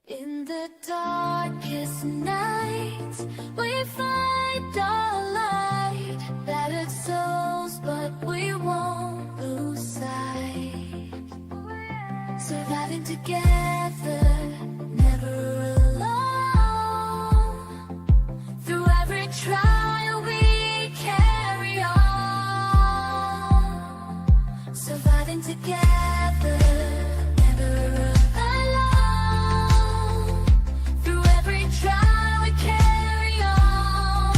In the darkest nights, we find our light. Battered souls, but we won't lose sight. Surviving together, never alone. Through every trial, we carry on. Surviving together, never alone. Through every trial, we carry on.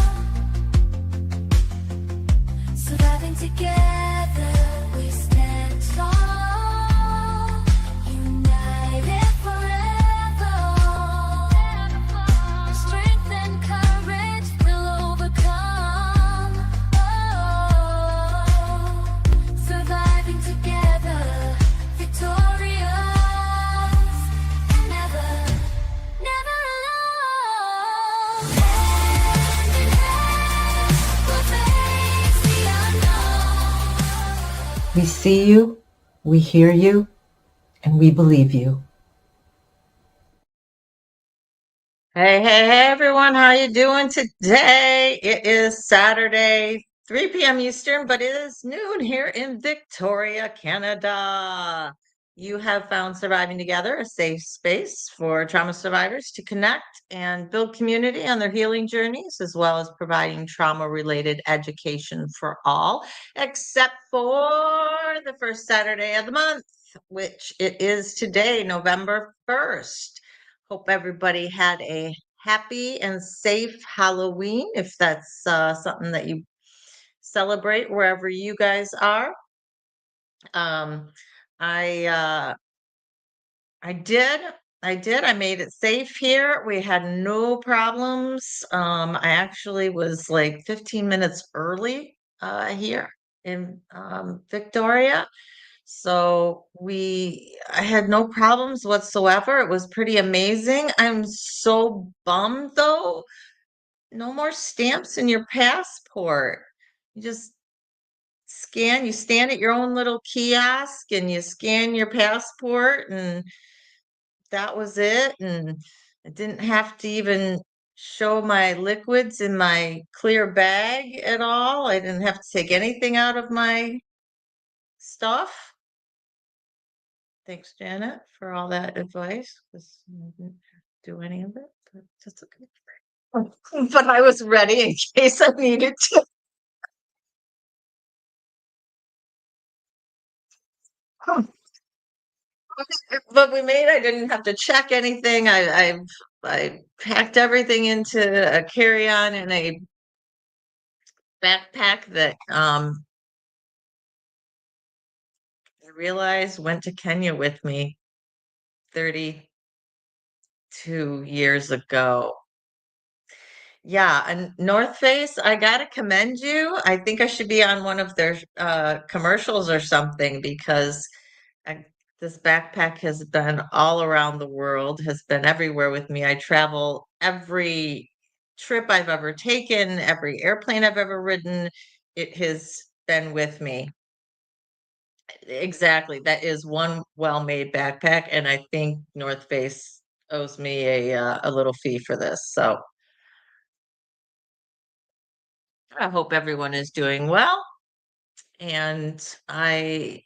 Surviving together, we stand tall. United forever. Strength and courage will overcome. Oh, surviving together, victorious, and never, never alone. Hand in hand, we'll face the unknown. We see you, we hear you, and we believe you. Hey, everyone. How you doing today? It is Saturday, 3 p.m. Eastern, but it is noon here in Victoria, Canada. You have found Surviving Together, a safe space for trauma survivors to connect and build community on their healing journeys, as well as providing trauma-related education for all, except for the first Saturday of the month, which it is today, November 1st. Hope everybody had a happy and safe Halloween, if that's something that you celebrate wherever you guys are. Um, I I did. I made it safe here. We had no problems. I actually was like 15 minutes early here in Victoria. So I had no problems whatsoever. It was pretty amazing. I'm so bummed though. No more stamps in your passport. You just you stand at your own little kiosk and you scan your passport and that was it. And I didn't have to even show my liquids in my clear bag at all. I didn't have to take anything out of my stuff. Thanks, Janet, for all that advice, because I didn't do any of it, but that's okay. But I was ready in case I needed to. But we made, I didn't have to check anything. I packed everything into a carry-on in a backpack that I realized went to Kenya with me 32 years ago. Yeah, and North Face, I gotta commend you. I think I should be on one of their commercials or something because I, this backpack has been all around the world, has been everywhere with me. I travel every trip I've ever taken, every airplane I've ever ridden, it has been with me. Exactly. That is one well-made backpack, and I think North Face owes me a little fee for this. So I hope everyone is doing well. And I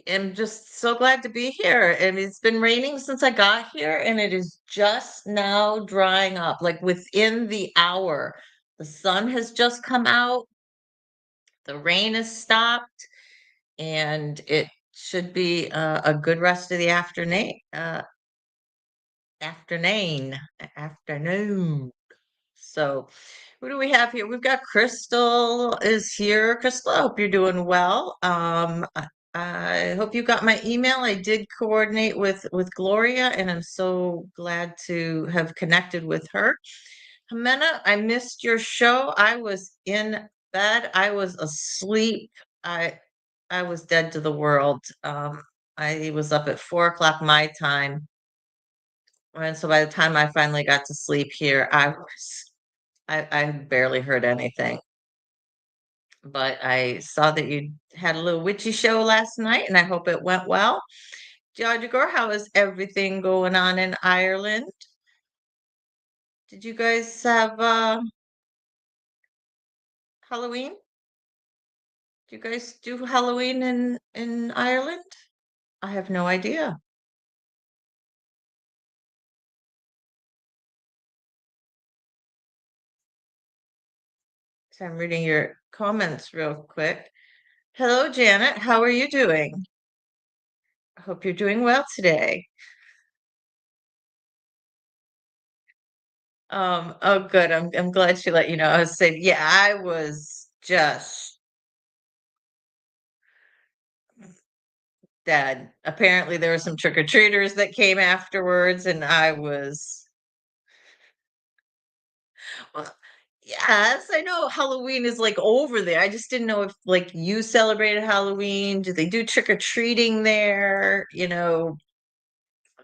am just so glad to be here. And it's been raining since I got here, and it is just now drying up, like within the hour. The sun has just come out, the rain has stopped, and it should be a good rest of the afternoon. Afternoon. So, who do we have here? We've got Crystal is here. Crystal, I hope you're doing well. I hope you got my email. I did coordinate with Gloria, and I'm so glad to have connected with her. Jimena, I missed your show. I was in bed. I was asleep. I was dead to the world. I was up at 4 o'clock my time. And so by the time I finally got to sleep here, I barely heard anything. But I saw that you had a little witchy show last night, and I hope it went well. Deirdre, how is everything going on in Ireland? Did you guys have Halloween? Do you guys do Halloween in Ireland? I have no idea. So I'm reading your comments real quick. Hello, Janet. How are you doing? I hope you're doing well today. Oh, good. I'm glad she let you know. I was saying, yeah, I was just dead. Apparently, there were some trick-or-treaters that came afterwards, and I was, well, yes, I know Halloween is like over there. I just didn't know if like you celebrated Halloween. Do they do trick-or-treating there?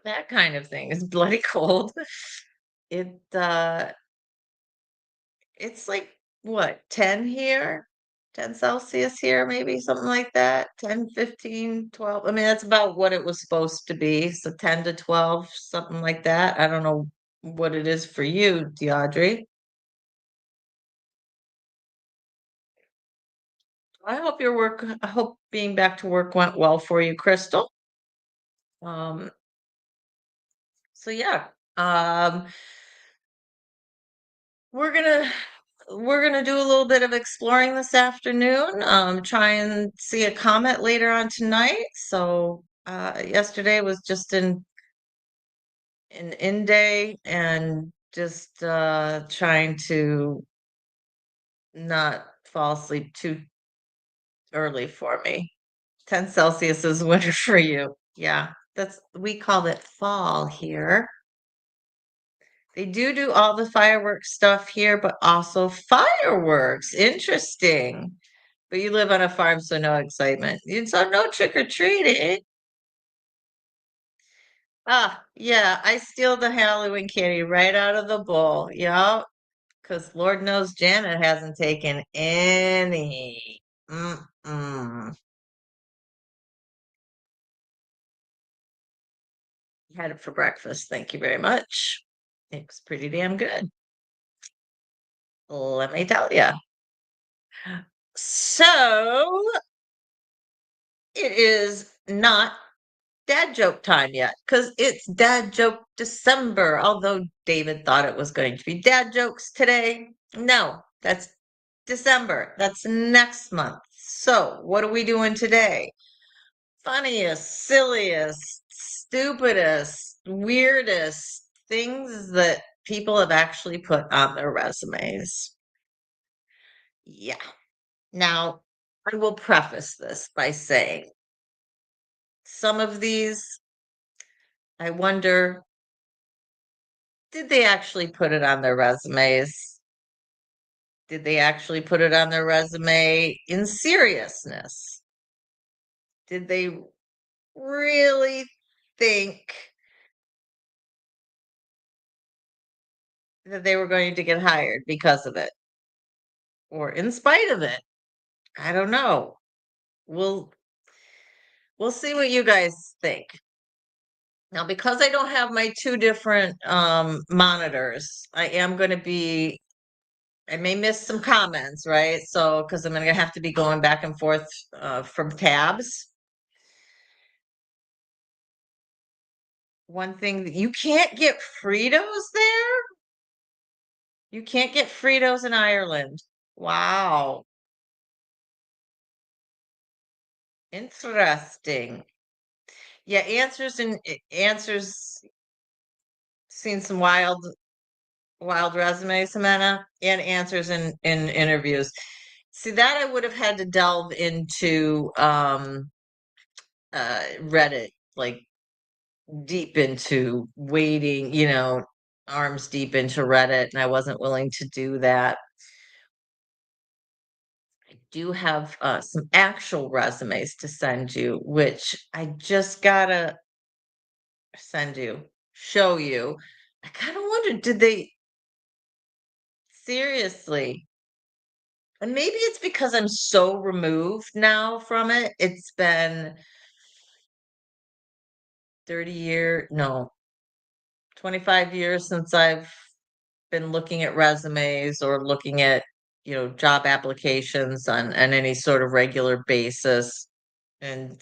That kind of thing. It's bloody cold. It it's like what, 10 here? 10 Celsius here, maybe something like that. 10, 15, 12. I mean, that's about what it was supposed to be. So 10 to 12, something like that. I don't know what it is for you, Deaudrey. I hope being back to work went well for you, Crystal. Um, so yeah. Um, we're gonna we're gonna do a little bit of exploring this afternoon. Try and see a comet later on tonight. So yesterday was just an in day and just trying to not fall asleep too early for me. 10 Celsius is winter for you. Yeah, we call it fall here. They do all the fireworks stuff here, but also fireworks. Interesting. But you live on a farm, so no excitement. So no trick or treating. Ah, yeah, I steal the Halloween candy right out of the bowl. Yup, because Lord knows Janet hasn't taken any. Mm-mm. Had it for breakfast. Thank you very much. It was pretty damn good. Let me tell you. So it is not dad joke time yet because it's dad joke December. Although David thought it was going to be dad jokes today. No, that's December. That's next month. So, what are we doing today? Funniest, silliest, stupidest, weirdest things that people have actually put on their resumes. Yeah. Now, I will preface this by saying some of these, I wonder, did they actually put it on their resumes? Did they actually put it on their resume in seriousness? Did they really think that they were going to get hired because of it or in spite of it? I don't know. We'll we'll see what you guys think. Now, because I don't have my two different monitors, I may miss some comments, right? So, because I'm going to have to be going back and forth from tabs. One thing that you can't get Fritos there. You can't get Fritos in Ireland. Wow. Interesting. Yeah, answers seen some wild resumes, Samantha, and answers in interviews. See, that I would have had to delve into Reddit, like deep into wading, arms deep into Reddit, and I wasn't willing to do that. I do have some actual resumes to send you, which I just gotta show you. I kind of wondered, did they seriously? And maybe it's because I'm so removed now from it. It's been no, 25 years since I've been looking at resumes or looking at, job applications on any sort of regular basis. And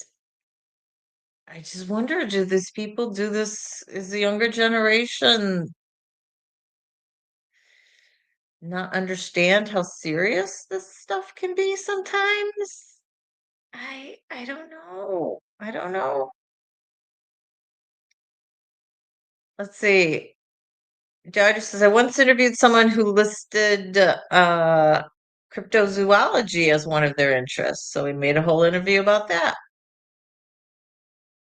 I just wonder, do these people do this? Is the younger generation not understand how serious this stuff can be sometimes? I don't know. I don't know. Let's see. Judge says I once interviewed someone who listed cryptozoology as one of their interests. So we made a whole interview about that.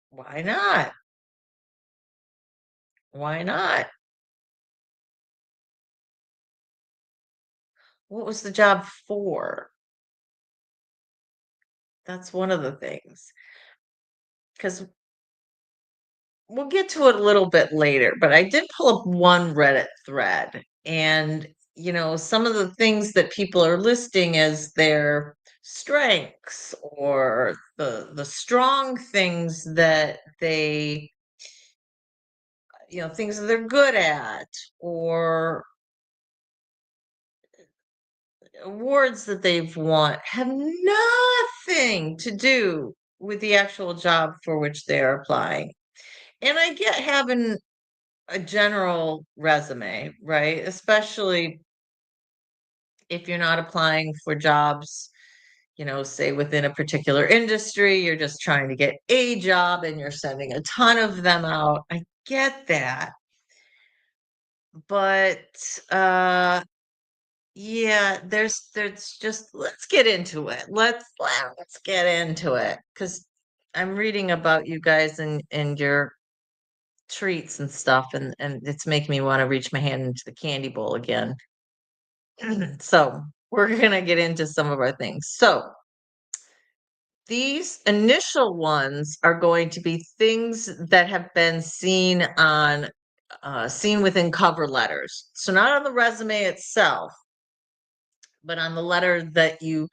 Why not? Why not? What was the job for? That's one of the things. Because we'll get to it a little bit later, but I did pull up one Reddit thread, and some of the things that people are listing as their strengths or the strong things that they, things that they're good at, or awards that they've won have nothing to do with the actual job for which they're applying. And I get having a general resume, right? Especially if you're not applying for jobs, say within a particular industry, you're just trying to get a job and you're sending a ton of them out. I get that. But yeah, there's just let's get into it. Let's get into it because I'm reading about you guys and your treats and stuff, and it's making me want to reach my hand into the candy bowl again. So we're gonna get into some of our things. So these initial ones are going to be things that have been seen within cover letters. So not on the resume itself, but on the letter that you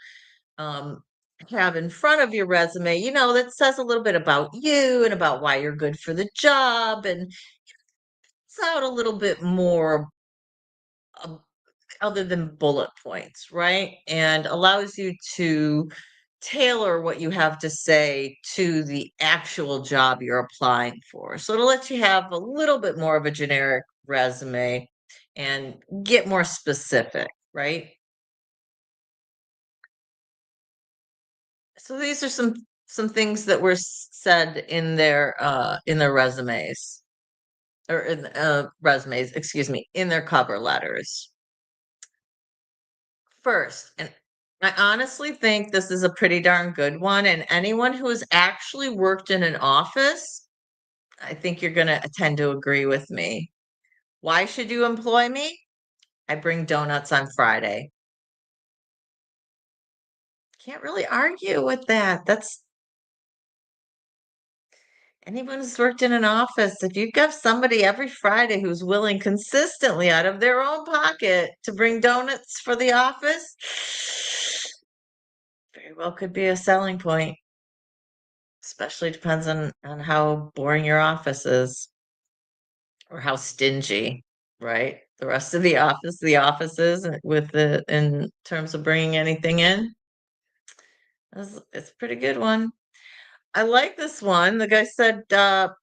um, have in front of your resume, that says a little bit about you and about why you're good for the job, and it's out a little bit more uh, other than bullet points, right? And allows you to tailor what you have to say to the actual job you're applying for. So it'll let you have a little bit more of a generic resume and get more specific, right? So these are some things that were said in their resumes or in resumes, excuse me, in their cover letters. First, and I honestly think this is a pretty darn good one. And anyone who has actually worked in an office, I think you're going to tend to agree with me. Why should you employ me? I bring donuts on Friday. Can't really argue with that. That's anyone who's worked in an office. If you've got somebody every Friday who's willing consistently out of their own pocket to bring donuts for the office, very well could be a selling point. Especially depends on how boring your office is or how stingy, right? The rest of the offices with the in terms of bringing anything in. It's a pretty good one. I like this one. The guy said,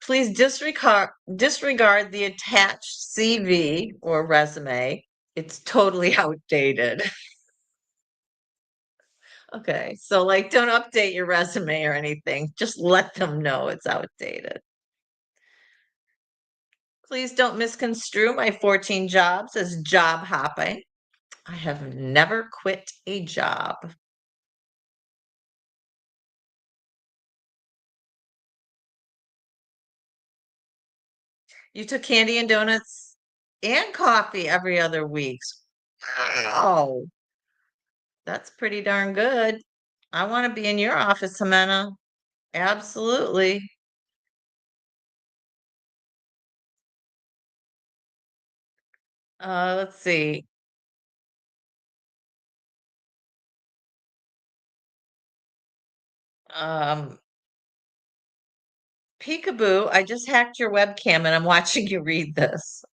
please disregard the attached CV or resume. It's totally outdated. Okay, so like don't update your resume or anything. Just let them know it's outdated. Please don't misconstrue my 14 jobs as job hopping. I have never quit a job. You took candy and donuts and coffee every other week. Wow, that's pretty darn good. I want to be in your office, Jimena. Absolutely. Let's see. Um, Peekaboo, I just hacked your webcam and I'm watching you read this.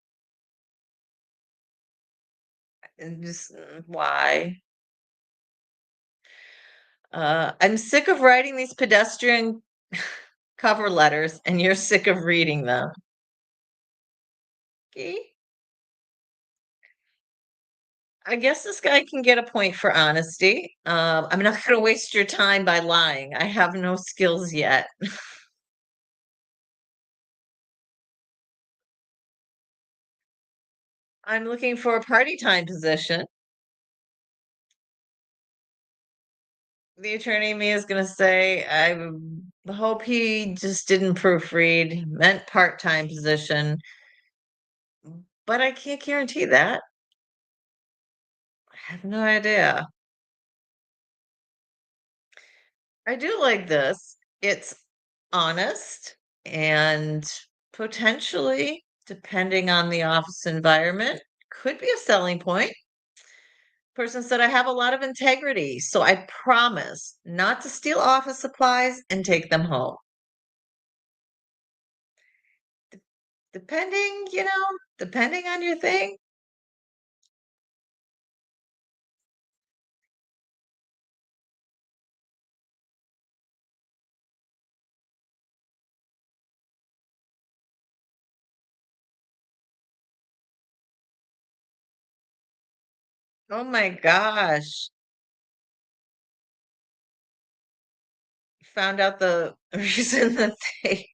And just why? I'm sick of writing these pedestrian cover letters and you're sick of reading them. Okay. I guess this guy can get a point for honesty. I'm not going to waste your time by lying. I have no skills yet. I'm looking for a party time position. The attorney in me is going to say, hope he just didn't proofread, meant part-time position, but I can't guarantee that. I have no idea. I do like this. It's honest and potentially, depending on the office environment, could be a selling point. Person said, I have a lot of integrity, so I promise not to steal office supplies and take them home. Depending on your thing. Oh my gosh. Found out the reason that they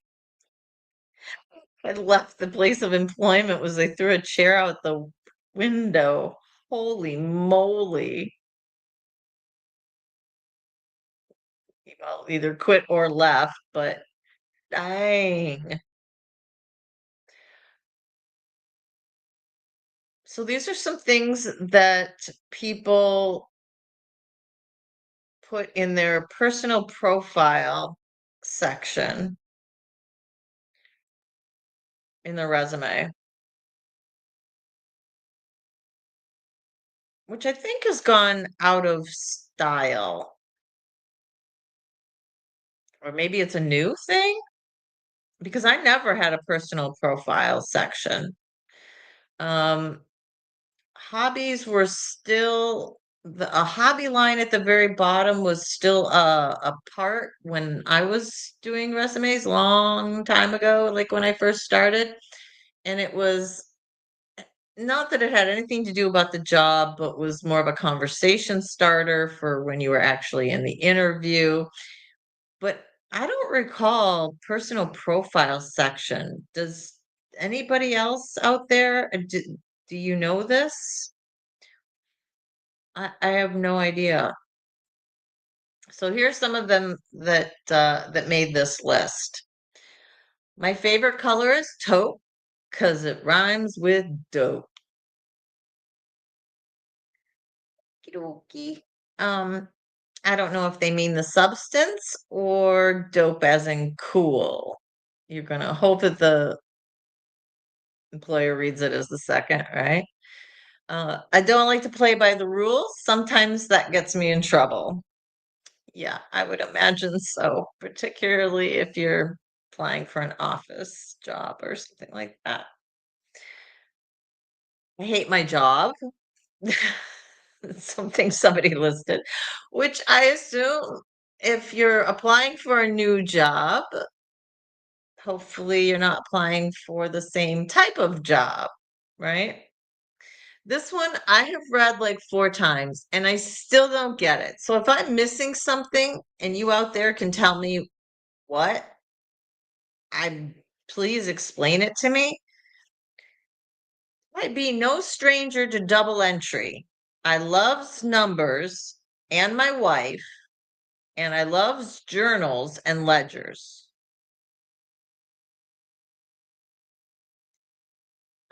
had left the place of employment was they threw a chair out the window. Holy moly. Well, either quit or left, but dang. So these are some things that people put in their personal profile section in their resume, which I think has gone out of style. Or maybe it's a new thing because I never had a personal profile section. Um, hobbies were still a hobby line at the very bottom was still a part when I was doing resumes long time ago, like when I first started. And it was not that it had anything to do about the job, but was more of a conversation starter for when you were actually in the interview. But I don't recall personal profile section. Does anybody else out there, do you know this? I have no idea. So here's some of them that made this list. My favorite color is taupe because it rhymes with dope. Okey-dokey. I don't know if they mean the substance or dope as in cool. You're gonna hope that the employer reads it as the second, right? I don't like to play by the rules. Sometimes that gets me in trouble. Yeah, I would imagine so, particularly if you're applying for an office job or something like that. I hate my job. Something somebody listed, which I assume if you're applying for a new job, hopefully you're not applying for the same type of job, right? This one I have read like 4 times and I still don't get it. So if I'm missing something and you out there can tell me what, I please explain it to me. I'd be no stranger to double entry. I loves numbers and my wife, and I loves journals and ledgers.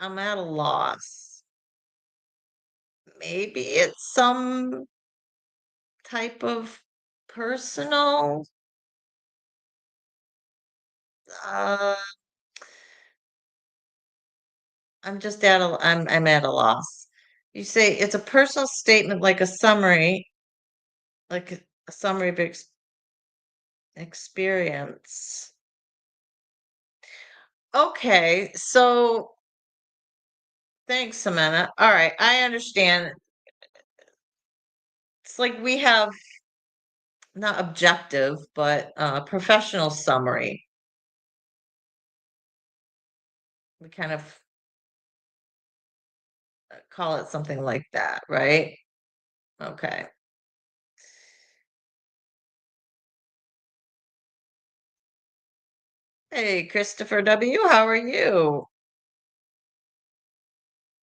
I'm at a loss. Maybe it's some type of personal uh I'm at a loss. You say it's a personal statement like a summary, like a summary of experience. Okay, so thanks, Samantha. All right, I understand. It's like we have not objective, but professional summary. We kind of call it something like that, right? Okay. Hey, Christopher W., how are you?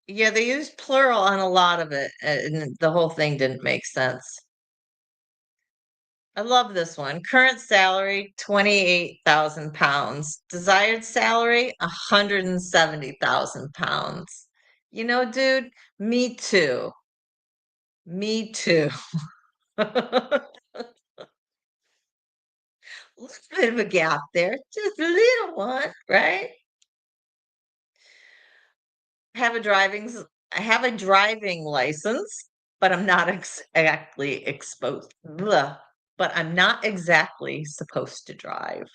Yeah, they used plural on a lot of it, and the whole thing didn't make sense. I love this one. Current salary, 28,000 pounds. Desired salary, 170,000 pounds. You know, dude, me too. Me too. Little bit of a gap there, just a little one, right? Have a I have a driving license, but I'm not exactly exposed. Blah, but I'm not exactly supposed to drive.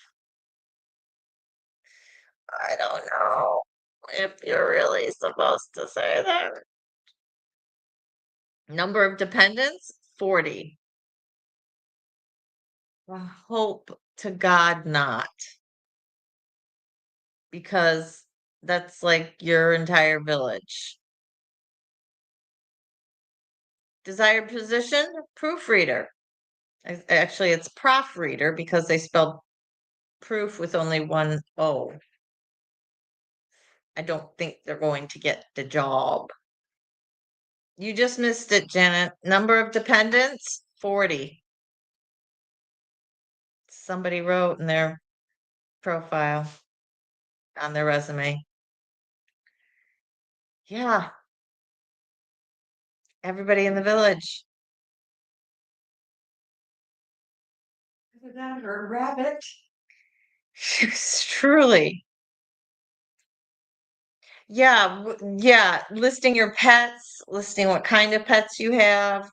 I don't know if you're really supposed to say that. Number of dependents, 40. I hope to God not, because that's like your entire village. Desired position, proofreader. Actually, it's proofreader because they spelled proof with only one O. I don't think they're going to get the job. You just missed it, Janet. Number of dependents, 40. Somebody wrote in their profile on their resume. Yeah, everybody in the village. Is that a rabbit? Truly. Yeah, yeah, listing your pets, listing what kind of pets you have,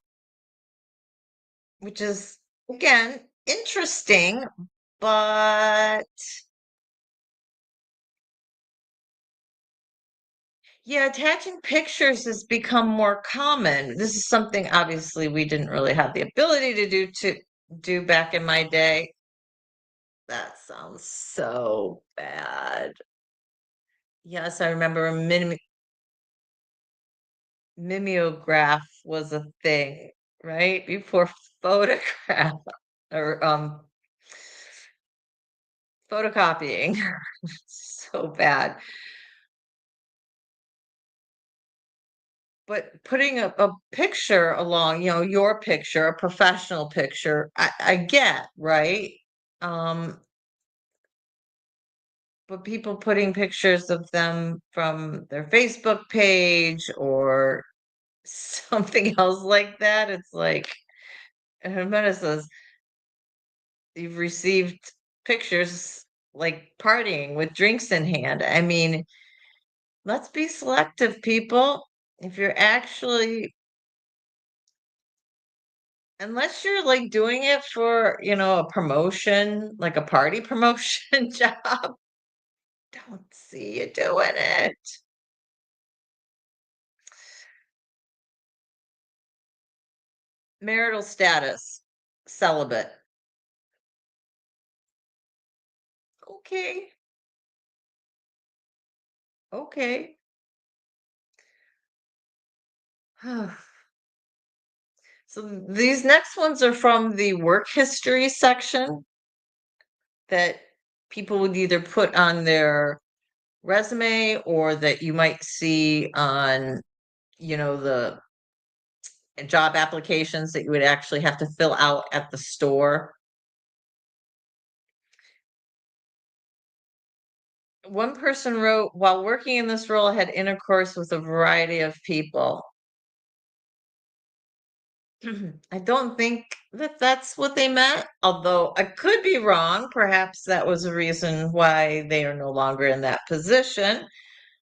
which is again interesting, but yeah, attaching pictures has become more common. This is something obviously we didn't really have the ability to do back in my day. That sounds so bad. Yes, I remember a mimeograph was a thing, right? Before photograph or photocopying. So bad. But putting a picture along, your picture, a professional picture, I get, right? Um, but people putting pictures of them from their Facebook page or something else like that, it's like, Jimena says, you've received pictures like partying with drinks in hand. I mean, let's be selective, people. If you're actually, unless you're like doing it for, a promotion, like a party promotion job, don't see you doing it. Marital status, celibate. Okay, okay. So these next ones are from the work history section that people would either put on their resume or that you might see on, the job applications that you would actually have to fill out at the store. One person wrote, while working in this role, I had intercourse with a variety of people. I don't think that that's what they meant, although I could be wrong. Perhaps that was a reason why they are no longer in that position.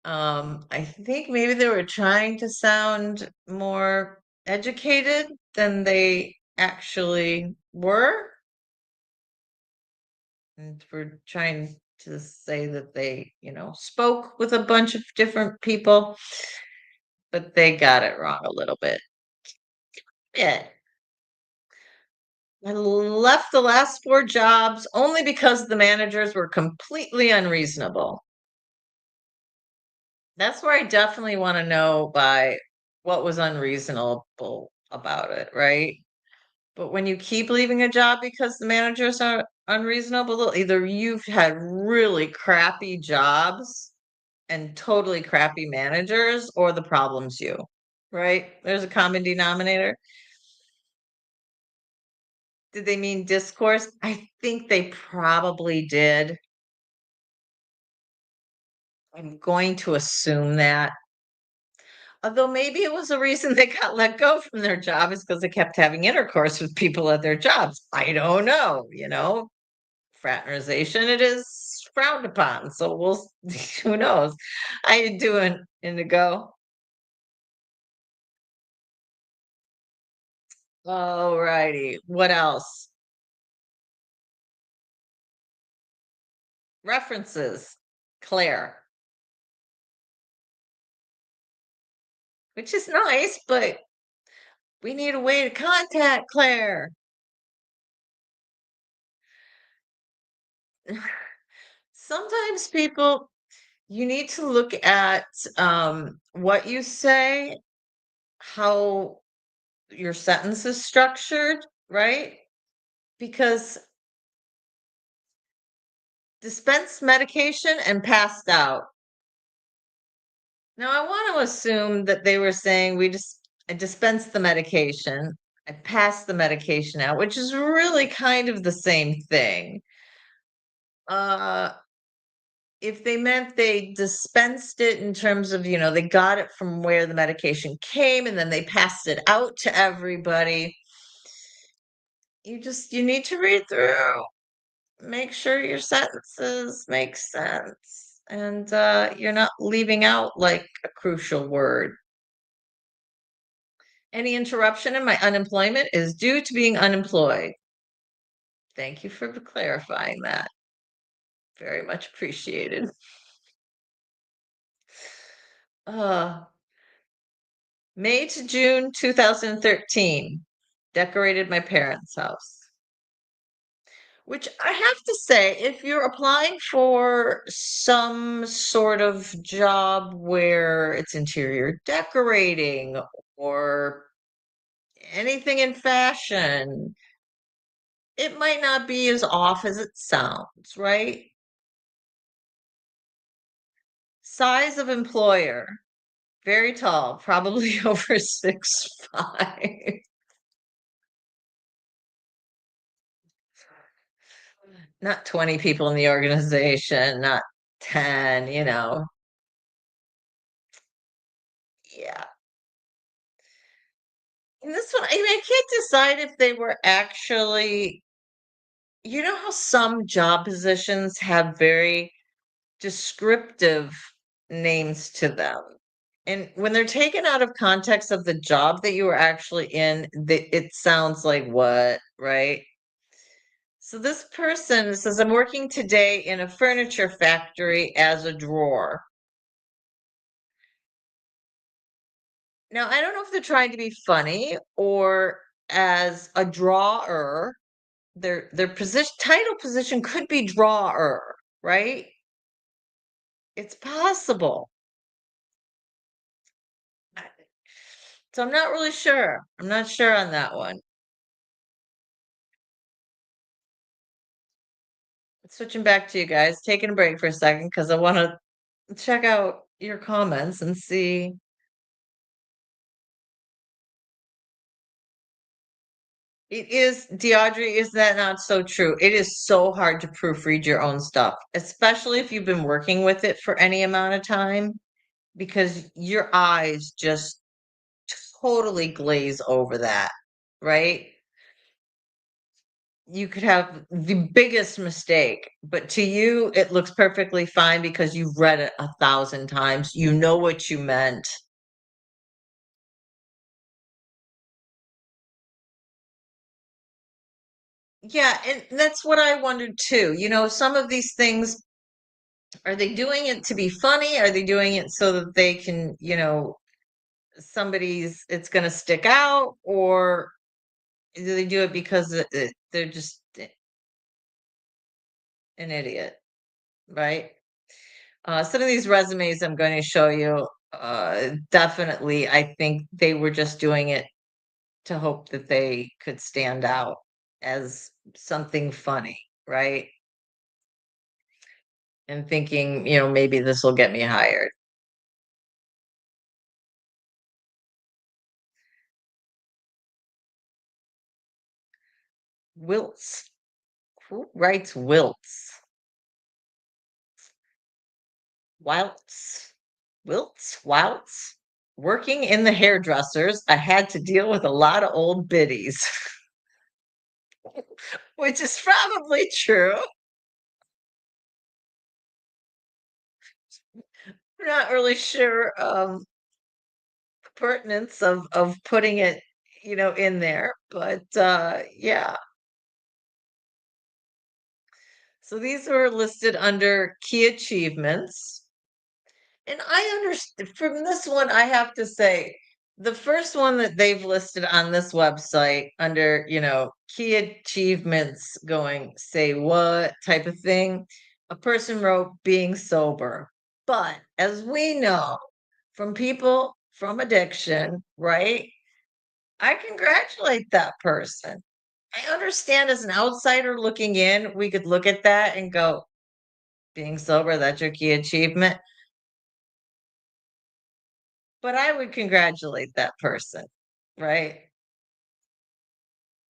I think maybe they were trying to sound more educated than they actually were. And we're trying to say that they, spoke with a bunch of different people, but they got it wrong a little bit. Yeah. I left the last four jobs only because the managers were completely unreasonable. That's where I definitely want to know by what was unreasonable about it, right? But when you keep leaving a job because the managers are unreasonable, either you've had really crappy jobs and totally crappy managers, or the problem's you, right? There's a common denominator. Did they mean discourse? I think they probably did. I'm going to assume that. Although maybe it was the reason they got let go from their job is because they kept having intercourse with people at their jobs. I don't know. Fraternization, it is frowned upon. So who knows? How you doing, Indigo? All righty. What else? References. Claire, which is nice, but we need a way to contact Claire. Sometimes people, you need to look at what you say, how your sentence is structured, right? Because dispense medication and passed out. Now, I want to assume that they were saying I dispensed the medication, I passed the medication out, which is really kind of the same thing. Uh, if they meant they dispensed it in terms of, they got it from where the medication came and then they passed it out to everybody, you need to read through, make sure your sentences make sense, and you're not leaving out like a crucial word. Any interruption in my unemployment is due to being unemployed. Thank you for clarifying that. Very much appreciated. Uh, May to June 2013, decorated my parents' house. Which I have to say, if you're applying for some sort of job where it's interior decorating or anything in fashion, it might not be as off as it sounds, right? Size of employer, very tall, probably over 6'5". Not 20 people in the organization, not 10, Yeah. And this one, I can't decide if they were actually, how some job positions have very descriptive names to them. And when they're taken out of context of the job that you were actually in, it sounds like what, right? So this person says, I'm working today in a furniture factory as a drawer. Now, I don't know if they're trying to be funny or as a drawer. Their title position could be drawer, right? It's possible. So I'm not really sure. I'm not sure on that one. Switching back to you guys, taking a break for a second because I want to check out your comments and see. It is, Deaudrey, is that not so true? It is so hard to proofread your own stuff, especially if you've been working with it for any amount of time, because your eyes just totally glaze over that, right? You could have the biggest mistake, but to you, it looks perfectly fine because you've read it 1,000 times. You know what you meant. Yeah, and that's what I wondered too. Some of these things Are they doing it to be funny? Are they doing it so that they can, it's going to stick out? Or do they do it because they're just an idiot, right? Some of these resumes I'm going to show you, definitely, I think they were just doing it to hope that they could stand out as something funny, right? And thinking, maybe this will get me hired. Wilts. Who writes wilts? Wilts. Wilts? Wilts? Working in the hairdressers, I had to deal with a lot of old biddies, which is probably true. I'm not really sure the pertinence of putting it, in there, but yeah. So these were listed under key achievements. And I understand from this one, I have to say, the first one that they've listed on this website under, key achievements going, say what type of thing, a person wrote being sober. But as we know from people from addiction, right? I congratulate that person. I understand as an outsider looking in, we could look at that and go, being sober, that's your key achievement. But I would congratulate that person, right?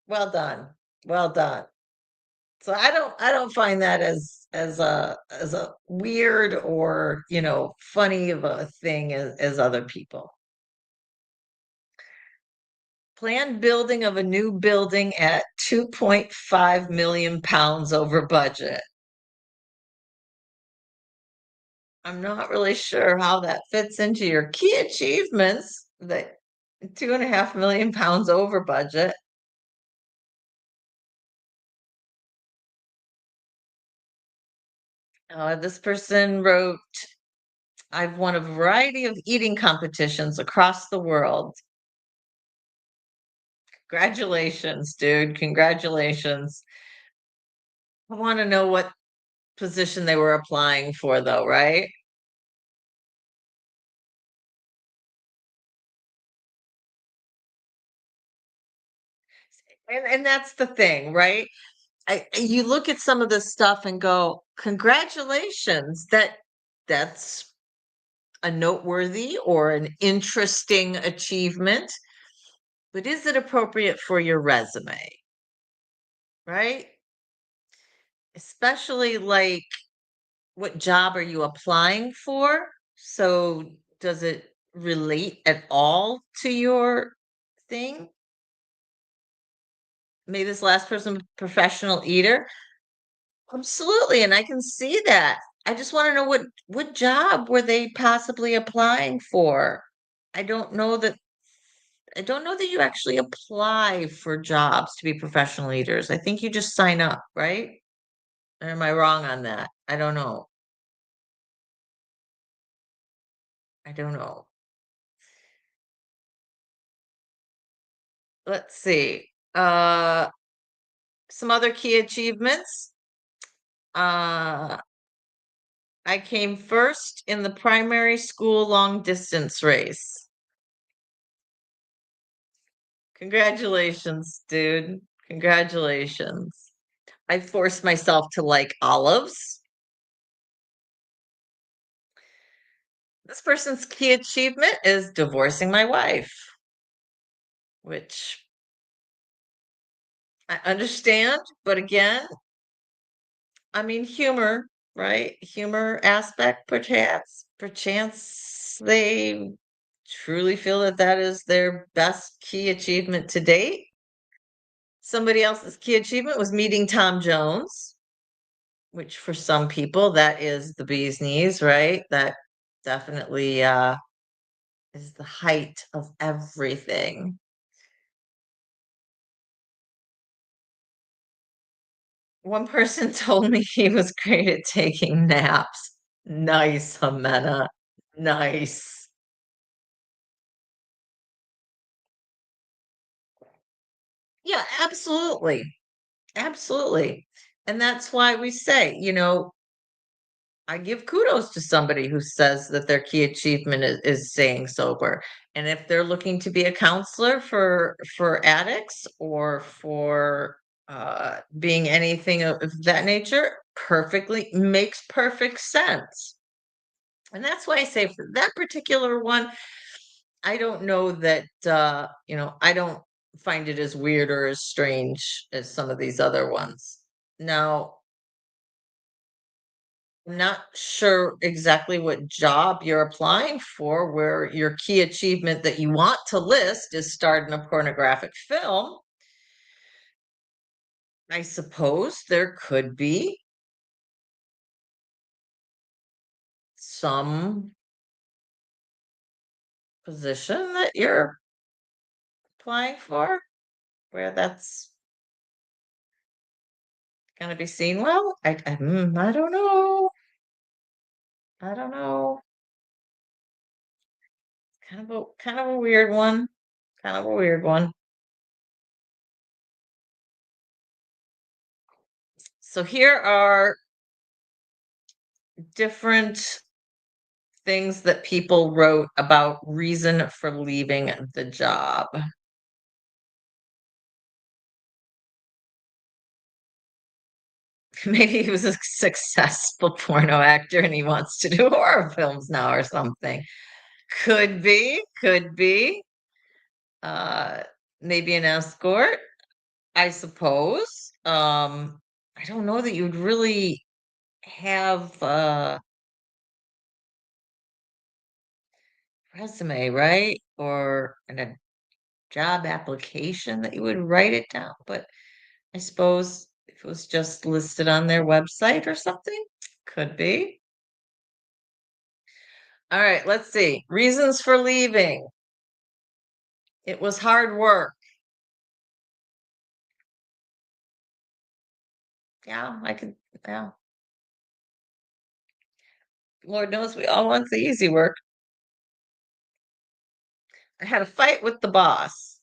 Well done. Well done. So I don't find that as a weird or, funny of a thing as other people. Planned building of a new building at 2.5 million pounds over budget. I'm not really sure how that fits into your key achievements, that 2.5 million pounds over budget. This person wrote, I've won a variety of eating competitions across the world. Congratulations, dude. Congratulations. I want to know what position they were applying for, though, right? And that's the thing, right? You look at some of this stuff and go, congratulations. That's a noteworthy or an interesting achievement, but is it appropriate for your resume? Right? Especially like, what job are you applying for? So does it relate at all to your thing? Maybe this last person, professional eater. Absolutely, and I can see that. I just want to know what job were they possibly applying for? I don't know that I don't know that you actually apply for jobs to be professional eaters. I think you just sign up, right? Or am I wrong on that? I don't know. I don't know. Let's see. Some other key achievements. Uh, I came first in the primary school long distance race. Congratulations, dude. Congratulations. I forced myself to like olives. This person's key achievement is divorcing my wife, which I understand, but again, I mean, humor, right? Humor aspect, perchance they truly feel that that is their best key achievement to date. Somebody else's key achievement was meeting Tom Jones, which for some people that is the bee's knees, right? That definitely is the height of everything. One person told me he was great at taking naps. Nice, Jimena. Nice. Yeah, absolutely. Absolutely. And that's why we say, I give kudos to somebody who says that their key achievement is staying sober. And if they're looking to be a counselor for addicts or for being anything of that nature, perfectly makes perfect sense. And that's why I say for that particular one, I don't know that I don't find it as weird or as strange as some of these other ones. Now, I'm not sure exactly what job you're applying for, where your key achievement that you want to list is starred in a pornographic film. I suppose there could be some position that you're applying for where that's going to be seen well. I don't know. I don't know. Kind of a weird one. Kind of a weird one. So here are different things that people wrote about reason for leaving the job. Maybe he was a successful porno actor and he wants to do horror films now or something. Could be, could be. Uh, Maybe an escort, I suppose. I don't know that you'd really have a resume, right? Or a job application that you would write it down, but I suppose if it was just listed on their website or something, could be. All right, let's see. Reasons for leaving. It was hard work. Yeah, yeah. Lord knows we all want the easy work. I had a fight with the boss,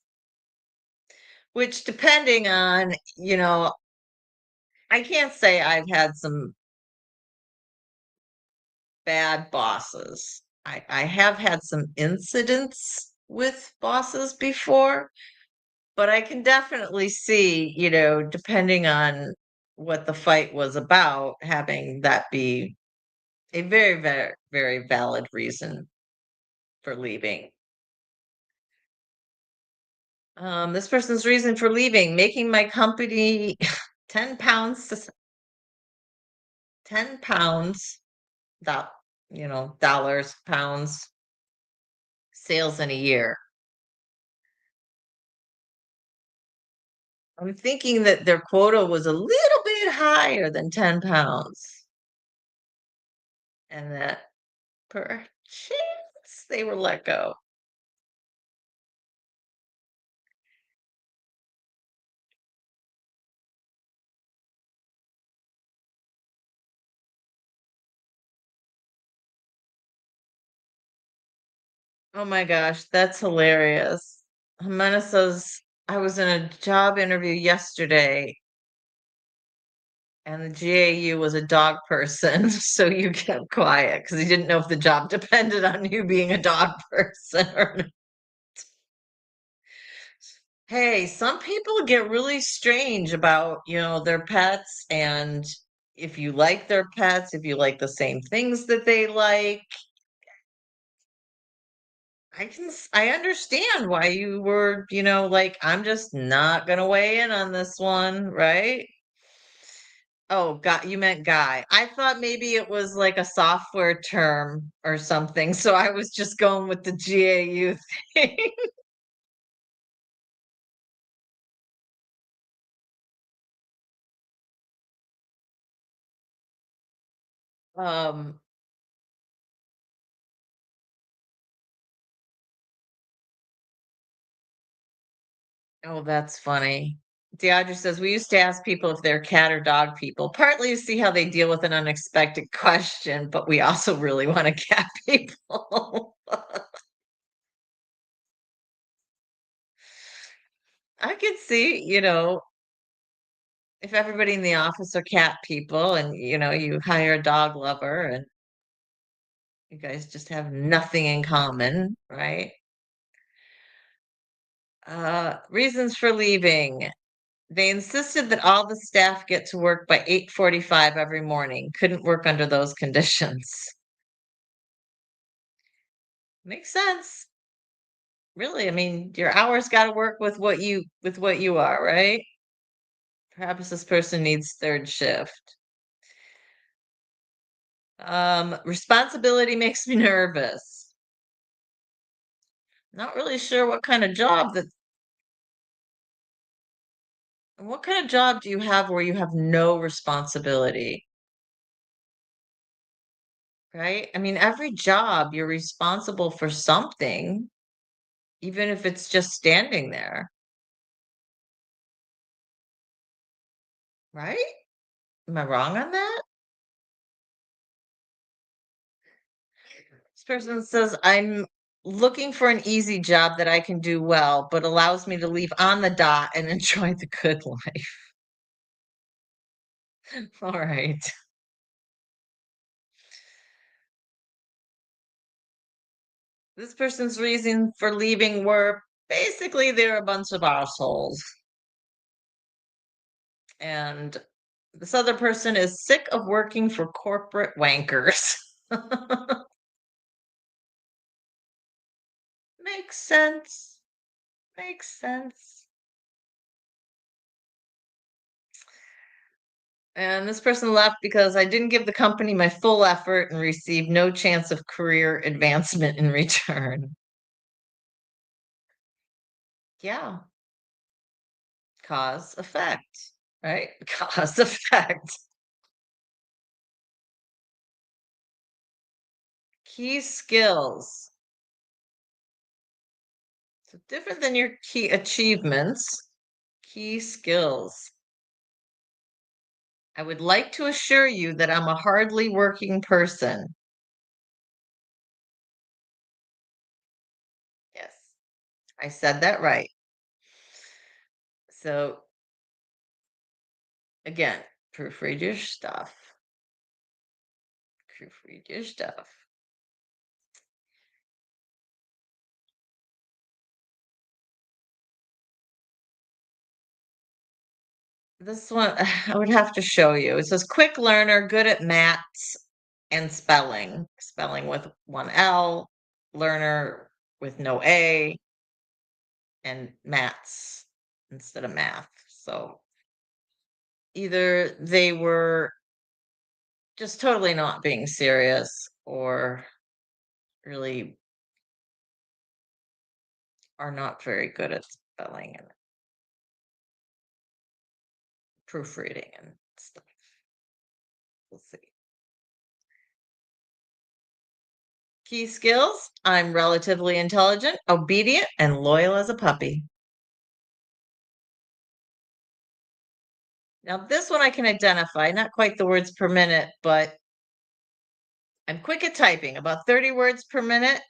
which depending on, I can't say I've had some bad bosses. I have had some incidents with bosses before, but I can definitely see, depending on what the fight was about, having that be a very, very, very valid reason for leaving. This person's reason for leaving, making my company 10 pounds to 10 pounds, that, dollars, pounds, sales in a year. I'm thinking that their quota was a little bit higher than 10 pounds and that perchance they were let go. Oh my gosh, that's hilarious. Jimena says, I was in a job interview yesterday and the GAU was a dog person, so you kept quiet because he didn't know if the job depended on you being a dog person or not. Hey, some people get really strange about, their pets, and if you like their pets, if you like the same things that they like, I understand why you were, like, I'm just not gonna weigh in on this one, right? Oh, God, you meant guy. I thought maybe it was like a software term or something, so I was just going with the GAU thing. Um, oh, that's funny. Deaudra says, we used to ask people if they're cat or dog people, partly to see how they deal with an unexpected question, but we also really want to cat people. I could see, if everybody in the office are cat people and, you hire a dog lover and you guys just have nothing in common, right? Reasons for leaving. They insisted that all the staff get to work by 8:45 every morning. Couldn't work under those conditions. Makes sense. Really, I mean, your hours got to work with what you are, right? Perhaps this person needs third shift. Responsibility makes me nervous. Not really sure what kind of job do you have where you have no responsibility, right? I mean, every job you're responsible for something, even if it's just standing there, right? Am I wrong on that? This person says, I'm looking for an easy job that I can do well, but allows me to leave on the dot and enjoy the good life. All right. This person's reason for leaving were basically they're a bunch of assholes. And this other person is sick of working for corporate wankers. Makes sense. Makes sense. And this person left because I didn't give the company my full effort and received no chance of career advancement in return. Yeah, cause effect, right? Cause effect. Key skills. So different than your key achievements, key skills. I would like to assure you that I'm a hardly working person. Yes, I said that right. So again, proofread your stuff. Proofread your stuff. This one I would have to show you. It says quick learner, good at maths and spelling. Spelling with one L, learner with no A, and maths instead of math. So either they were just totally not being serious or really are not very good at spelling and proofreading and stuff. We'll see. Key skills: I'm relatively intelligent, obedient, and loyal as a puppy. Now, this one I can identify, not quite the words per minute, but I'm quick at typing, about 30 words per minute,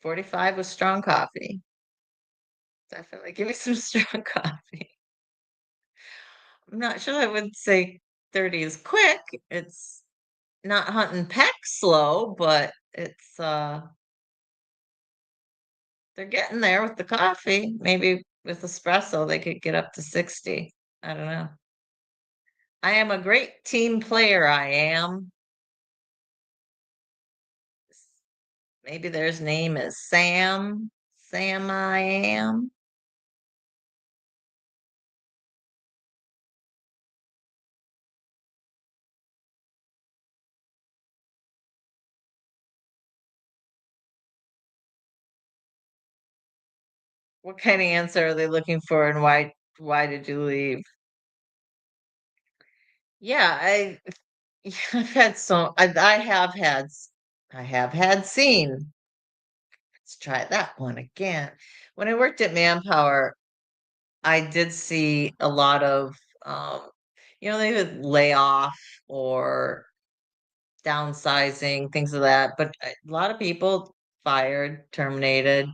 45 with strong coffee. Definitely give me some strong coffee. I'm not sure I would say 30 is quick. It's not hunting peck slow, but they're getting there with the coffee. Maybe with espresso they could get up to 60. I don't know. I am a great team player, I am. Maybe their name is Sam. Sam I am. What kind of answer are they looking for and why did you leave? Yeah, I've had I have had seen. Let's try that one again. When I worked at Manpower, I did see a lot of, um, they would lay off or downsizing, things of that, but a lot of people fired, terminated.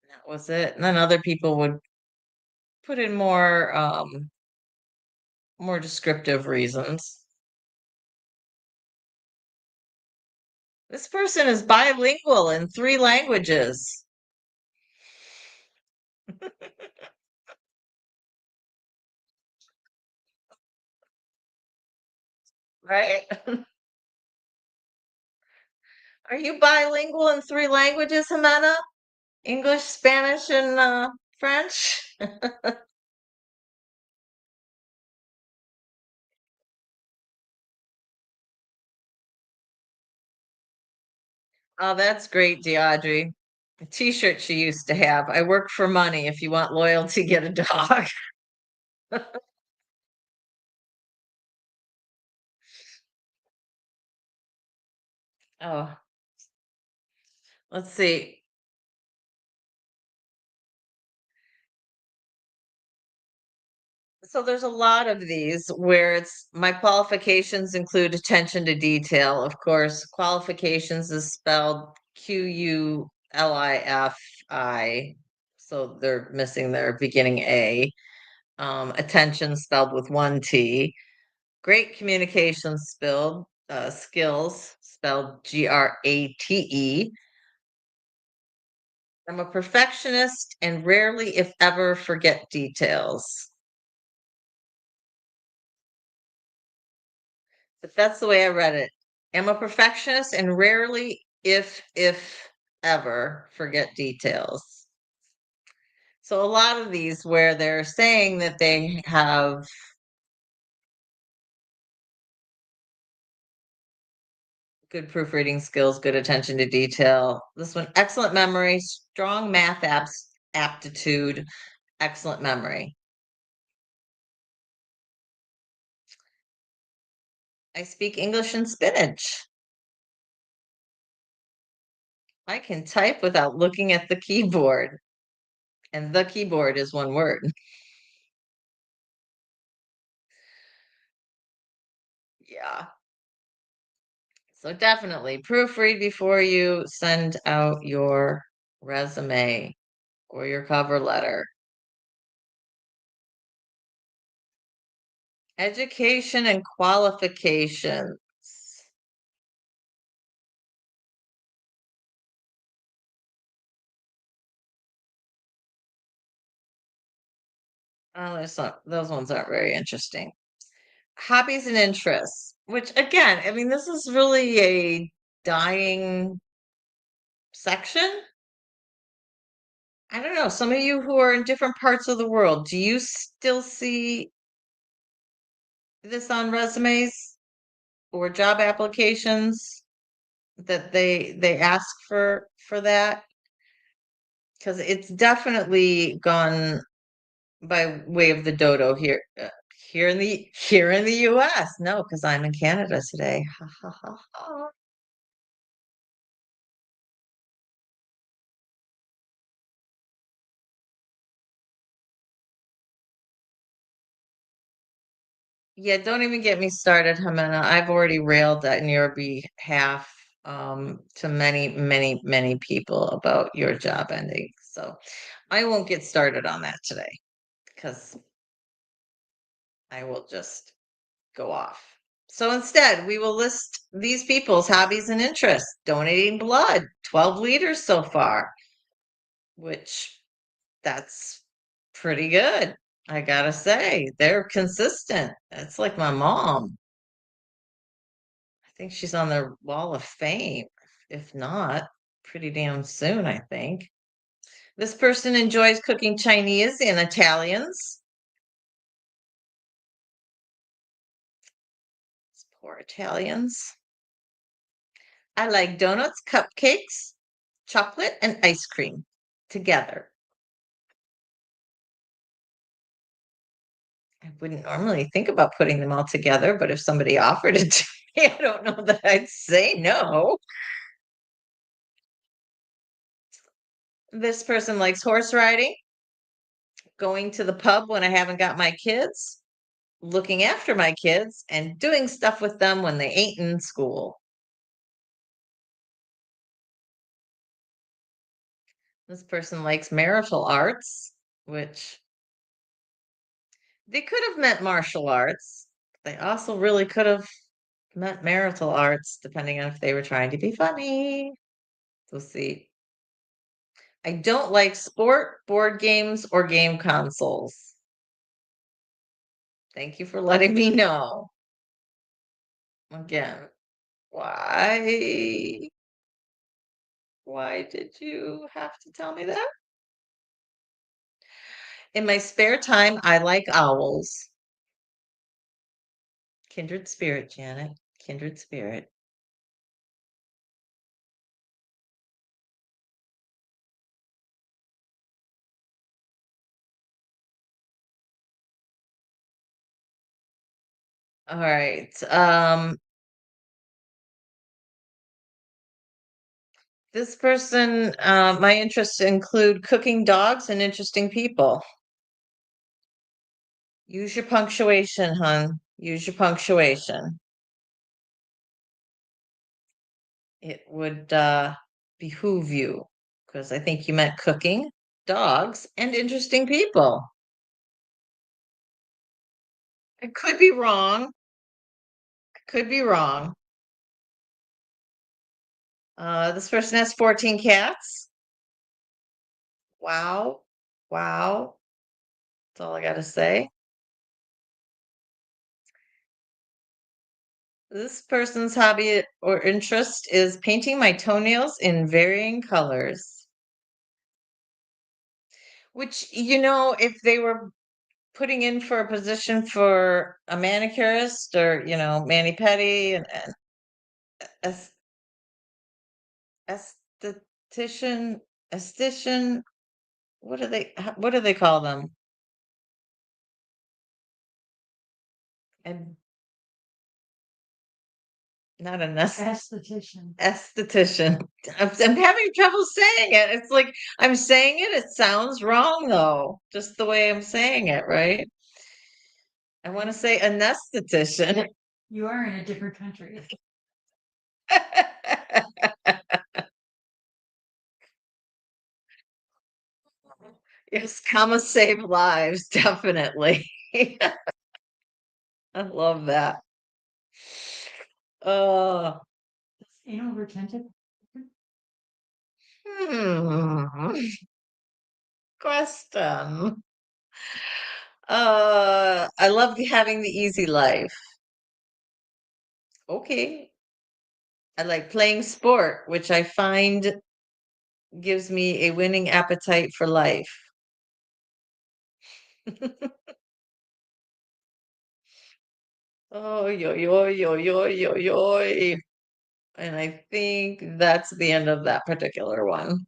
That was it. And then other people would put in more descriptive reasons. This person is bilingual in 3 languages, right? Are you bilingual in 3 languages, Jimena? English, Spanish, and French? Oh, that's great, DeAudrey. A t-shirt she used to have. I work for money. If you want loyalty, get a dog. Oh, let's see. So there's a lot of these where it's my qualifications include attention to detail. Of course, qualifications is spelled Qulifi. So they're missing their beginning A. Attention spelled with one T. Great communication spelled skills spelled Grate. I'm a perfectionist and rarely, if ever, forget details. But that's the way I read it. Am a perfectionist and rarely, if ever, forget details. So a lot of these where they're saying that they have good proofreading skills, good attention to detail. This one, excellent memory, strong math aptitude, excellent memory. I speak English and spinach. I can type without looking at the keyboard. And the keyboard is one word. Yeah. So definitely proofread before you send out your resume or your cover letter. Education and qualifications. Oh, those ones aren't very interesting. Hobbies and interests, which again, I mean, this is really a dying section. I don't know. Some of you who are in different parts of the world, do you still see this on resumes or job applications that they ask for that? Because it's definitely gone by way of the dodo here here in the US. No, because I'm in Canada today. Ha, ha, ha, ha. Yeah, don't even get me started, Jimena. I've already railed on your behalf to many, many, many people about your job ending. So I won't get started on that today because I will just go off. So instead, we will list these people's hobbies and interests. Donating blood, 12 liters so far, which that's pretty good. I gotta say, they're consistent. It's like my mom. I think she's on the wall of fame. If not, pretty damn soon, I think. This person enjoys cooking Chinese and Italians. These poor Italians. I like donuts, cupcakes, chocolate, and ice cream together. I wouldn't normally think about putting them all together, but if somebody offered it to me, I don't know that I'd say no. This person likes horse riding, going to the pub when I haven't got my kids, looking after my kids, and doing stuff with them when they ain't in school. This person likes marital arts, which they could have meant martial arts. They also really could have meant marital arts, depending on if they were trying to be funny. We'll see. I don't like sport, board games, or game consoles. Thank you for letting me know. Again, why? Why did you have to tell me that? In my spare time, I like owls. Kindred spirit, Janet. Kindred spirit. All right. This person, my interests include cooking dogs and interesting people. Use your punctuation, hun. Use your punctuation. It would behoove you because I think you meant cooking, dogs, and interesting people. I could be wrong. Could be wrong. This person has 14 cats. Wow. Wow. That's all I got to say. This person's hobby or interest is painting my toenails in varying colors. Which, if they were putting in for a position for a manicurist or, mani-pedi and es- esthetician, esthetician, what do they call them? And not a esthetician. I'm having trouble saying it. It's like I'm saying it, it sounds wrong though, just the way I'm saying it, right? I want to say anesthetician. You are in a different country. Yes, comma save lives, definitely. I love that. Uh, Anal retentive? hmm. Question. I love having the easy life. Okay. I like playing sport, which I find gives me a winning appetite for life. Oh, yo, yo, yo, yo, yo, yo. And I think that's the end of that particular one.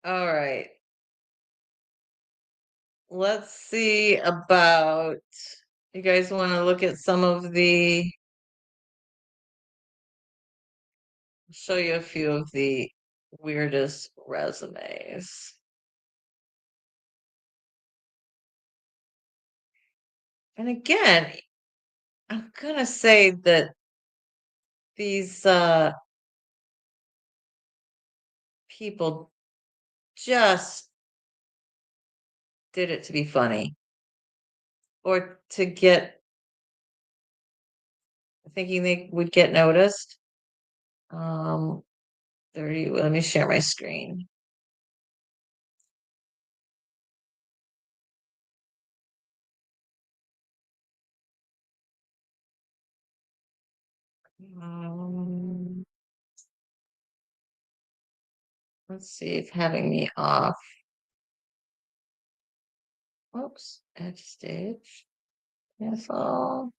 All right. Let's see about, you guys want to look at some of show you a few of the weirdest resumes. And again, I'm gonna say that these people just did it to be funny or to get thinking they would get noticed. 30, let me share my screen. Um, let's see if having me off. Oops, edge stage. Cancel.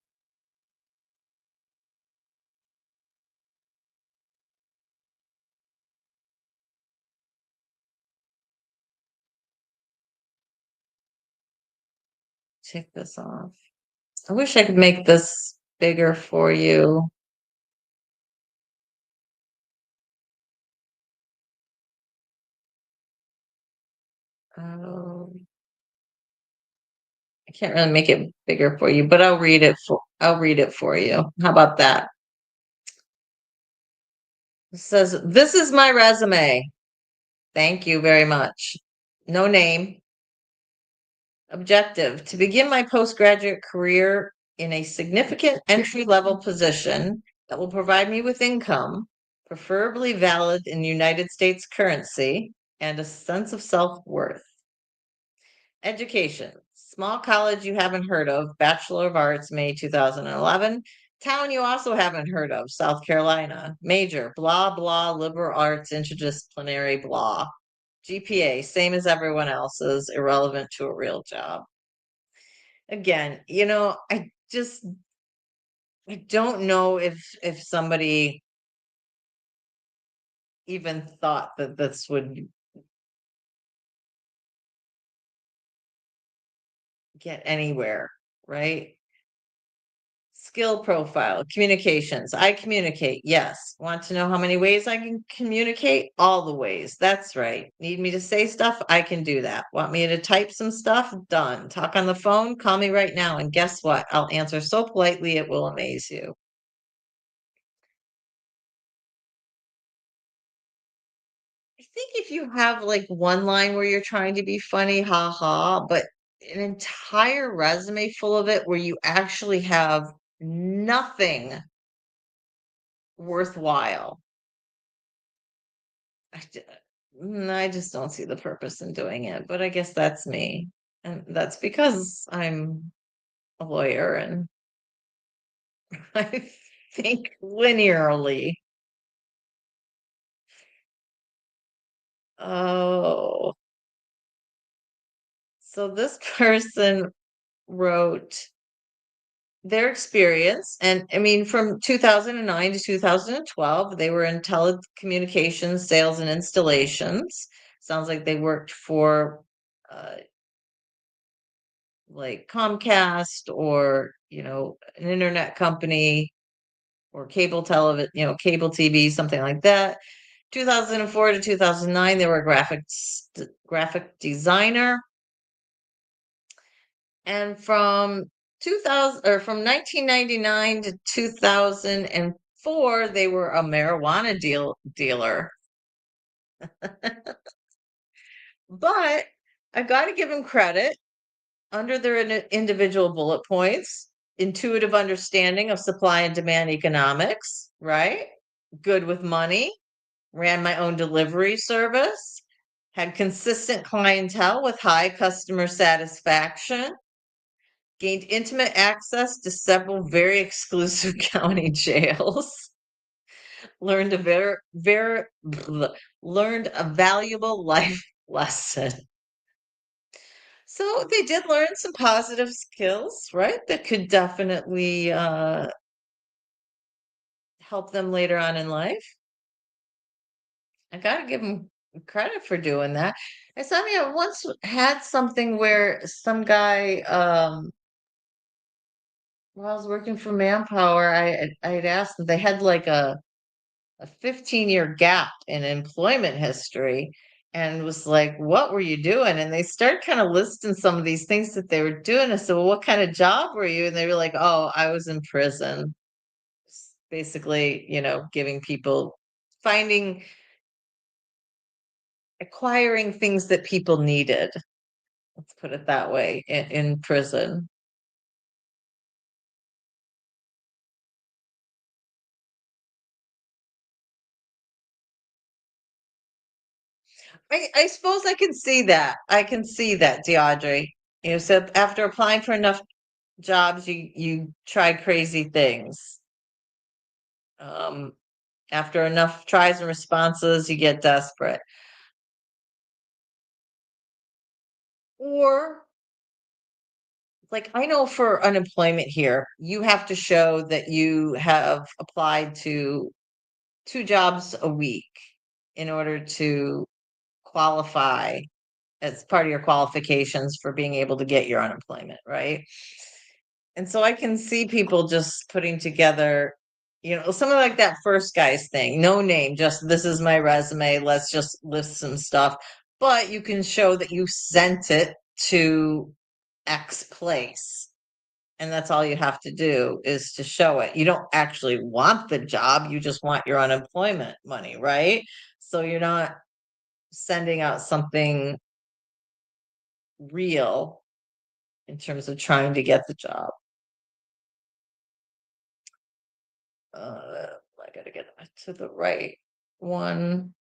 Take this off. I wish I could make this bigger for you. Oh, I can't really make it bigger for you, but I'll read it for you. How about that? It says, "This is my resume. Thank you very much. No name. Objective: to begin my postgraduate career in a significant entry-level position that will provide me with income, preferably valid in United States currency, and a sense of self-worth. Education: small college you haven't heard of, Bachelor of Arts, May 2011. Town you also haven't heard of, South Carolina. Major, blah, blah, liberal arts, interdisciplinary, blah. GPA, same as everyone else's, irrelevant to a real job." Again, I don't know if somebody even thought that this would get anywhere, right? Skill profile, communications. I communicate. Yes. Want to know how many ways I can communicate? All the ways. That's right. Need me to say stuff? I can do that. Want me to type some stuff? Done. Talk on the phone? Call me right now. And guess what? I'll answer so politely it will amaze you. I think if you have like one line where you're trying to be funny, ha ha, but an entire resume full of it where you actually have nothing worthwhile, I just don't see the purpose in doing it. But I guess that's me. And that's because I'm a lawyer and I think linearly. Oh, so this person wrote their experience, and I mean, from 2009 to 2012, they were in telecommunications, sales, and installations. Sounds like they worked for uh, like Comcast or, an internet company or cable television, cable TV, something like that. 2004 to 2009, they were a graphic designer. And from 2000 or from 1999 to 2004, they were a marijuana dealer. But I got to give them credit under their individual bullet points: intuitive understanding of supply and demand economics, right? Good with money, ran my own delivery service, had consistent clientele with high customer satisfaction, gained intimate access to several very exclusive county jails, learned a learned a valuable life lesson. So they did learn some positive skills, right? That could definitely help them later on in life. I gotta give them credit for doing that. I once had something where some guy, while I was working for Manpower, I had asked them, they had like a 15-year gap in employment history, and was like, "What were you doing?" And they started kind of listing some of these things that they were doing. I said, "Well, what kind of job were you?" And they were like, "Oh, I was in prison." Basically, giving people, finding, acquiring things that people needed. Let's put it that way, in prison. I suppose I can see that. I can see that, DeAudrey. So after applying for enough jobs, you try crazy things. Um, After enough tries and responses, you get desperate. Or, like, I know for unemployment here, you have to show that you have applied to 2 jobs a week in order to qualify as part of your qualifications for being able to get your unemployment, right? And so I can see people just putting together, something like that first guy's thing, no name, just this is my resume, let's just list some stuff. but you can show that you sent it to X place. And that's all you have to do is to show it. You don't actually want the job, you just want your unemployment money, right? So you're not sending out something real in terms of trying to get the job. I gotta get to the right one.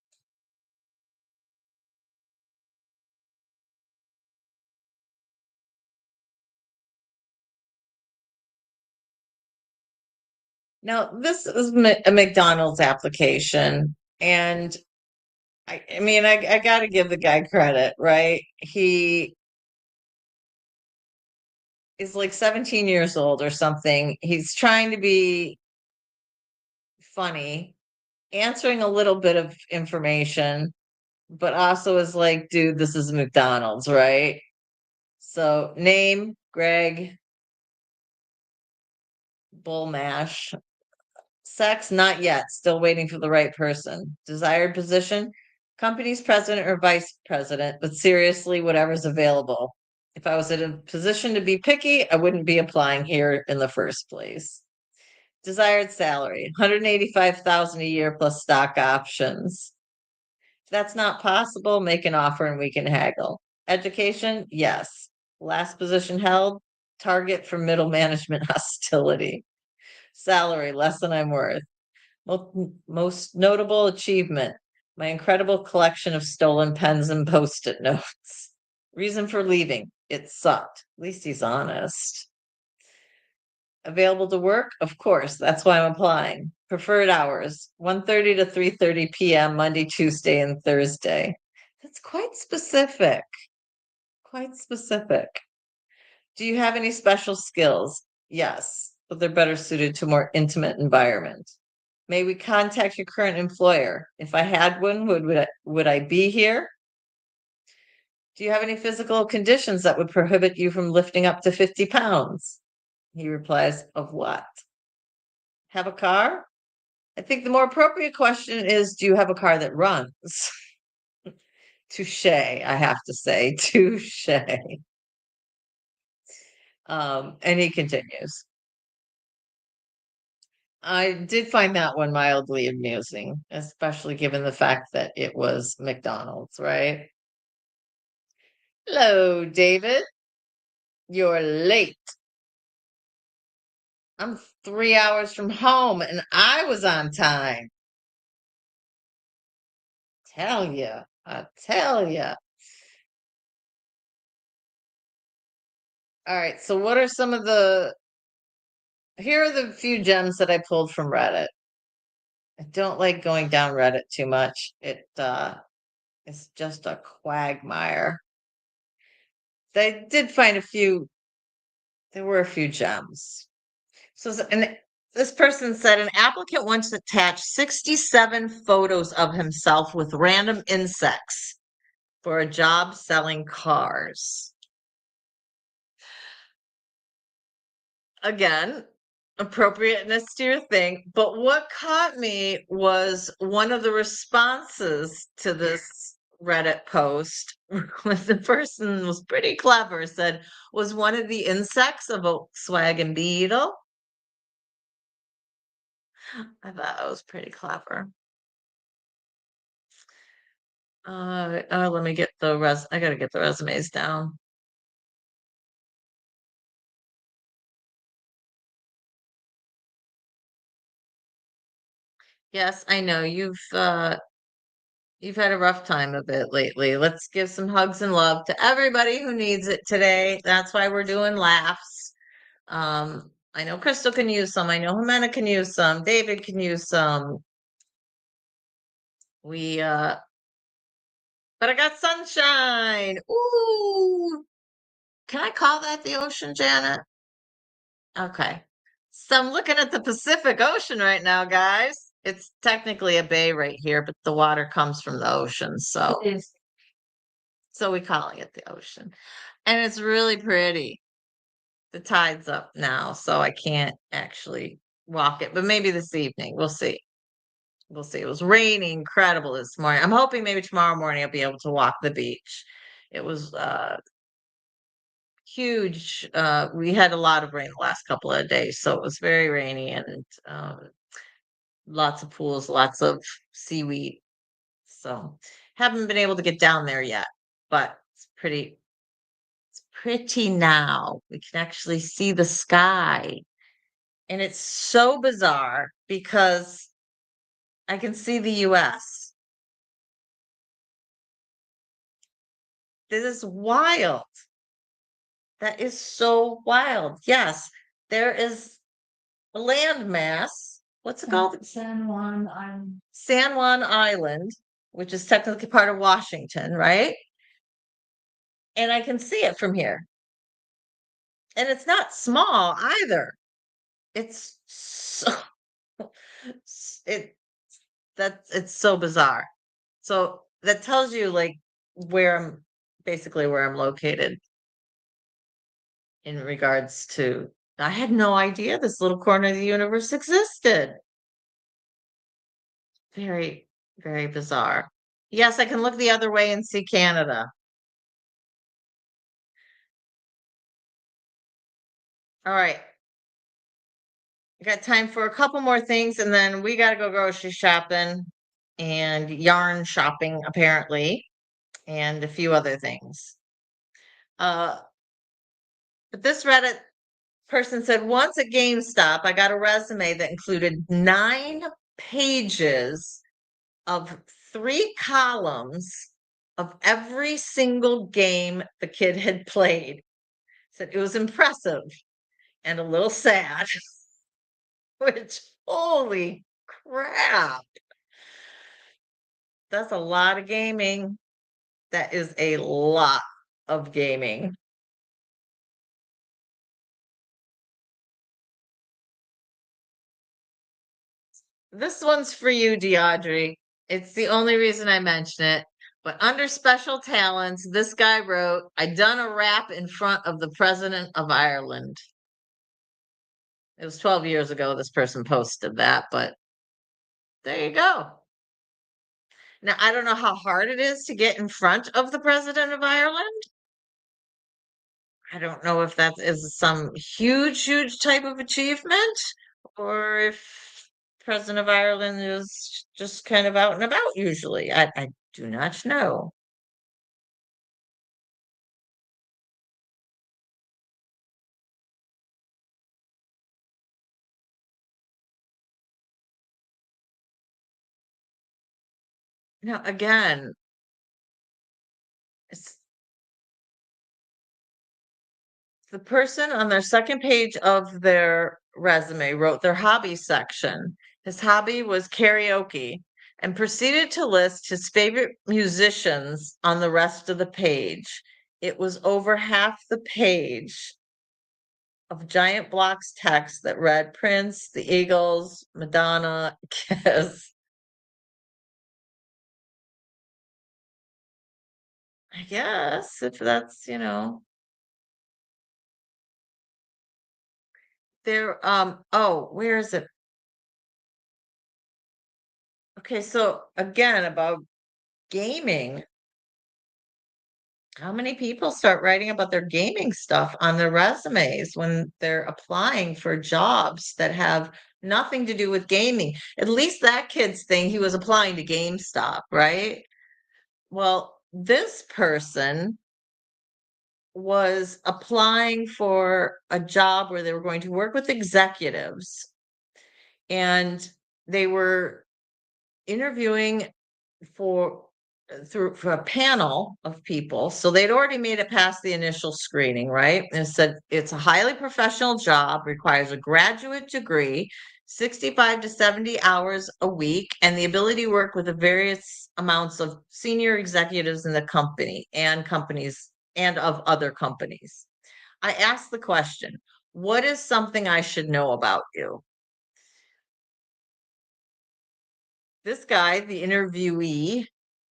Now, this is a McDonald's application, and I mean, I got to give the guy credit, right? He is like 17 years old or something. He's trying to be funny, answering a little bit of information, but also is like, dude, this is McDonald's, right? So, name, Greg, Bull Mash. Sex, not yet. Still waiting for the right person. Desired position, company's president or vice president, but seriously, whatever's available. If I was in a position to be picky, I wouldn't be applying here in the first place. Desired salary, 185,000 a year plus stock options. If that's not possible, make an offer and we can haggle. Education, yes. Last position held, target for middle management hostility. Salary, less than I'm worth. Most notable achievement, my incredible collection of stolen pens and post-it notes. Reason for leaving, it sucked. At least he's honest. Available to work? Of course, that's why I'm applying. Preferred hours, 1:30 to 3:30 p.m. Monday, Tuesday, and Thursday. That's quite specific. Quite specific. Do you have any special skills? Yes, but they're better suited to a more intimate environment. May we contact your current employer? If I had one, would I be here? Do you have any physical conditions that would prohibit you from lifting up to 50 pounds? He replies, of what? Have a car? I think the more appropriate question is, do you have a car that runs? Touche, I have to say, touche. And he continues. I did find that one mildly amusing, especially given the fact that it was McDonald's, right? Hello, David. You're late. I'm 3 hours from home and I was on time. I tell you. All right, so what are some of here are the few gems that I pulled from Reddit. I don't like going down Reddit too much. It's just a quagmire. I did find there were a few gems. And this person said an applicant once attached 67 photos of himself with random insects for a job selling cars. Again, appropriateness to your thing. But what caught me was one of the responses to this Reddit post when the person was pretty clever, said, was one of the insects a Volkswagen Beetle? I thought that was pretty clever. Let me get I gotta get the resumes down. Yes, I know you've had a rough time of it lately. Let's give some hugs and love to everybody who needs it today. That's why we're doing laughs. I know Crystal can use some. I know Jimena can use some. David can use some. But I got sunshine. Ooh. Can I call that the ocean, Janet? Okay. So I'm looking at the Pacific Ocean right now, guys. It's technically a bay right here, but the water comes from the ocean, so It is. we're calling it the ocean. And it's really pretty. The tide's up now, so I can't actually walk it, but maybe this evening. We'll see. we'll see. It was raining incredible this morning. I'm hoping maybe tomorrow morning I'll be able to walk the beach. It was huge. We had a lot of rain the last couple of days, so it was very rainy and lots of pools, lots of seaweed. So haven't been able to get down there yet, but it's pretty now. We can actually see the sky. And it's so bizarre because I can see the US. This is wild. That is so wild. Yes, there is a landmass. What's it called? San Juan, I'm. San Juan Island, which is technically part of Washington, right? And I can see it from here. And it's not small either. It's so it it's so bizarre. So that tells you like where I'm basically where I'm located in regards to I had no idea this little corner of the universe existed. Very, very bizarre. Yes, I can look the other way and see Canada. All right. I got time for a couple more things and then we got to go grocery shopping and yarn shopping, apparently, and a few other things. But this Reddit person said once at GameStop, I got a resume that included 9 pages of 3 columns of every single game the kid had played. Said it was impressive and a little sad, which holy crap. That's a lot of gaming. That is a lot of gaming. This one's for you, Deaudrey. It's the only reason I mention it. But under special talents, this guy wrote, I done a rap in front of the president of Ireland. It was 12 years ago this person posted that, but there you go. Now, I don't know how hard it is to get in front of the president of Ireland. I don't know if that is some huge, huge type of achievement or if president of Ireland is just kind of out and about usually. I do not know. Now, again, it's the person on their second page of their resume wrote their hobby section. His hobby was karaoke and proceeded to list his favorite musicians on the rest of the page. It was over half the page of giant blocks text that read Prince, the Eagles, Madonna, Kiss. I guess if that's, there, oh, where is it? Okay, so again, about gaming. How many people start writing about their gaming stuff on their resumes when they're applying for jobs that have nothing to do with gaming? At least that kid's thing, he was applying to GameStop, right? Well, this person was applying for a job where they were going to work with executives and they were interviewing for for a panel of people. So they'd already made it past the initial screening, right? And it said it's a highly professional job, requires a graduate degree, 65 to 70 hours a week, and the ability to work with the various amounts of senior executives in the company and companies and of other companies. I asked the question, what is something I should know about you? This guy, the interviewee,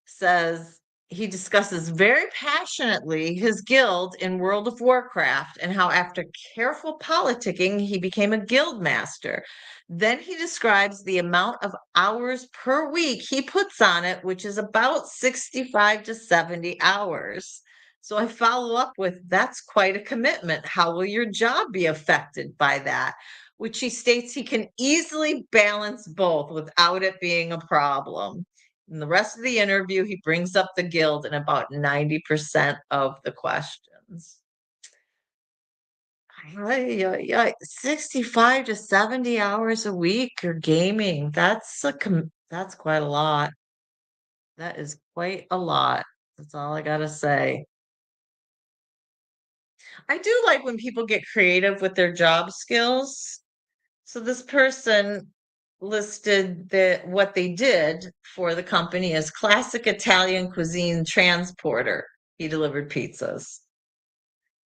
says he discusses very passionately his guild in World of Warcraft and how, after careful politicking, he became a guild master. Then he describes the amount of hours per week he puts on it, which is about 65 to 70 hours. So I follow up with, that's quite a commitment. How will your job be affected by that? Which he states he can easily balance both without it being a problem. In the rest of the interview, he brings up the guild in about 90% of the questions. 65 to 70 hours a week you're gaming. That's quite a lot. That is quite a lot. That's all I gotta say. I do like when people get creative with their job skills. So this person listed what they did for the company as classic Italian cuisine transporter. He delivered pizzas.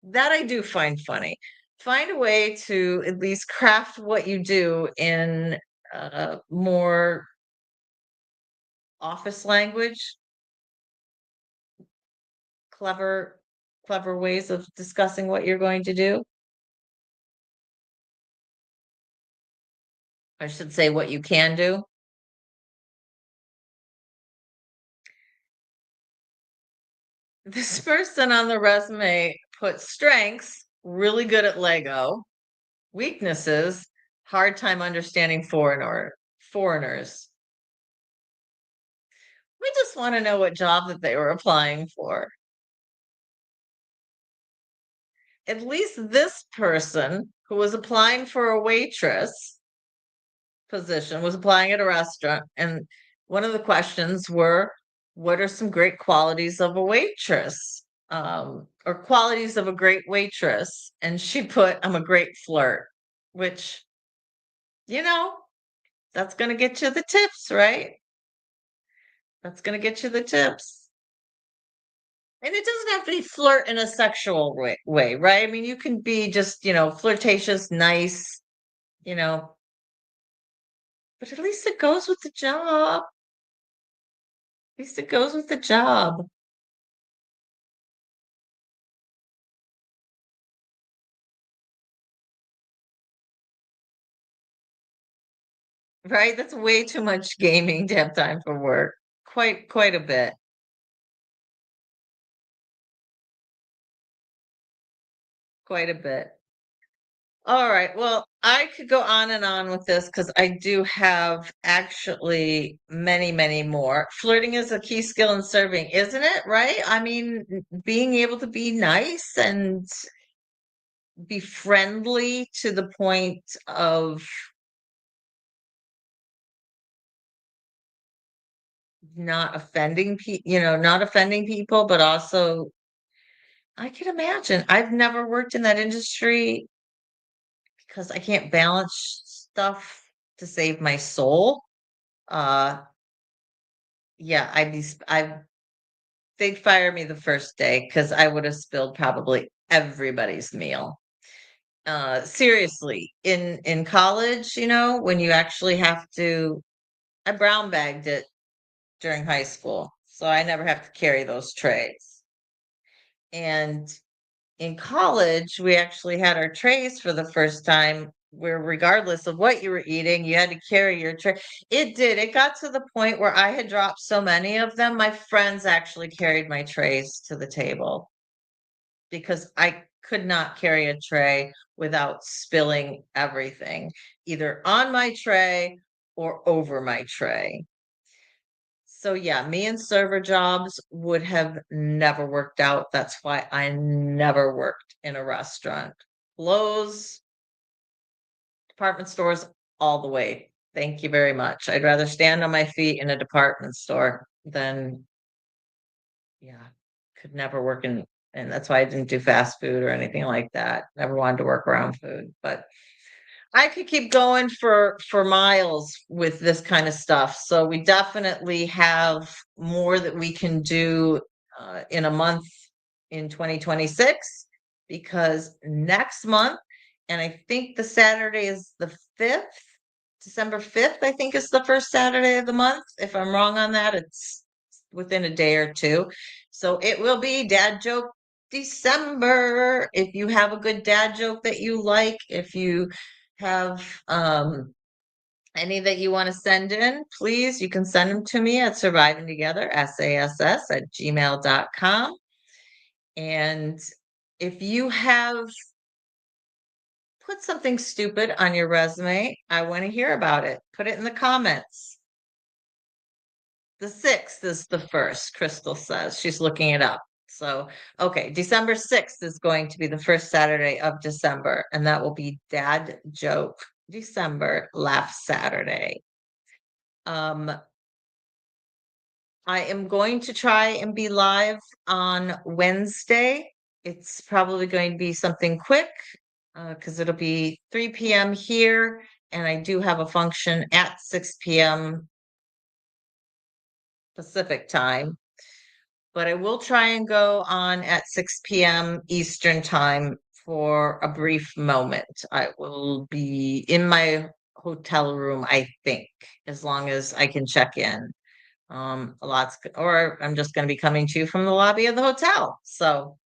That I do find funny. Find a way to at least craft what you do in more office language, clever, clever ways of discussing what you're going to do. I should say what you can do. This person on the resume put strengths, really good at Lego, weaknesses, hard time understanding foreigners. We just want to know what job that they were applying for. At least this person who was applying for a waitress position was applying at a restaurant, and one of the questions were, what are some great qualities of a waitress, or qualities of a great waitress? And she put, I'm a great flirt, which, you know, that's going to get you the tips, right? That's going to get you the tips. And it doesn't have to be flirt in a sexual way, right? I mean, you can be just, flirtatious, nice, you know, but at least it goes with the job. At least it goes with the job. Right? That's way too much gaming to have time for work. Quite a bit. Quite a bit. All right. Well, I could go on and on with this because I do have actually many, many more. Flirting is a key skill in serving, isn't it? Right? I mean, being able to be nice and be friendly to the point of not offending people, but also I can imagine. I've never worked in that industry because I can't balance stuff to save my soul. Uh, yeah, they'd fire me the first day because I would have spilled probably everybody's meal. Seriously, in college, when you actually have to, I brown bagged it during high school, so I never have to carry those trays. And in college, we actually had our trays for the first time where regardless of what you were eating, you had to carry your tray. It got to the point where I had dropped so many of them, my friends actually carried my trays to the table because I could not carry a tray without spilling everything, either on my tray or over my tray. So yeah, me and server jobs would have never worked out. That's why I never worked in a restaurant. Lowe's, department stores, all the way. Thank you very much. I'd rather stand on my feet in a department store than, yeah, could never work and that's why I didn't do fast food or anything like that. Never wanted to work around food, but I could keep going for miles with this kind of stuff. So we definitely have more that we can do in a month in 2026 because next month, and I think the Saturday is the 5th, December 5th, I think is the first Saturday of the month. If I'm wrong on that, it's within a day or two. So it will be Dad Joke December. If you have a good dad joke that you like, if you have any that you want to send in, please, you can send them to me at SurvivingTogether, SASS at gmail.com. And if you have put something stupid on your resume, I want to hear about it. Put it in the comments. The 6th is the first, Crystal says. She's looking it up. So, okay, December 6th is going to be the first Saturday of December, and that will be Dad Joke December Laugh Saturday. I am going to try and be live on Wednesday. It's probably going to be something quick because it'll be 3 p.m. here, and I do have a function at 6 p.m. Pacific time. But I will try and go on at 6 p.m. Eastern time for a brief moment. I will be in my hotel room, I think, as long as I can check in. Or I'm just going to be coming to you from the lobby of the hotel. So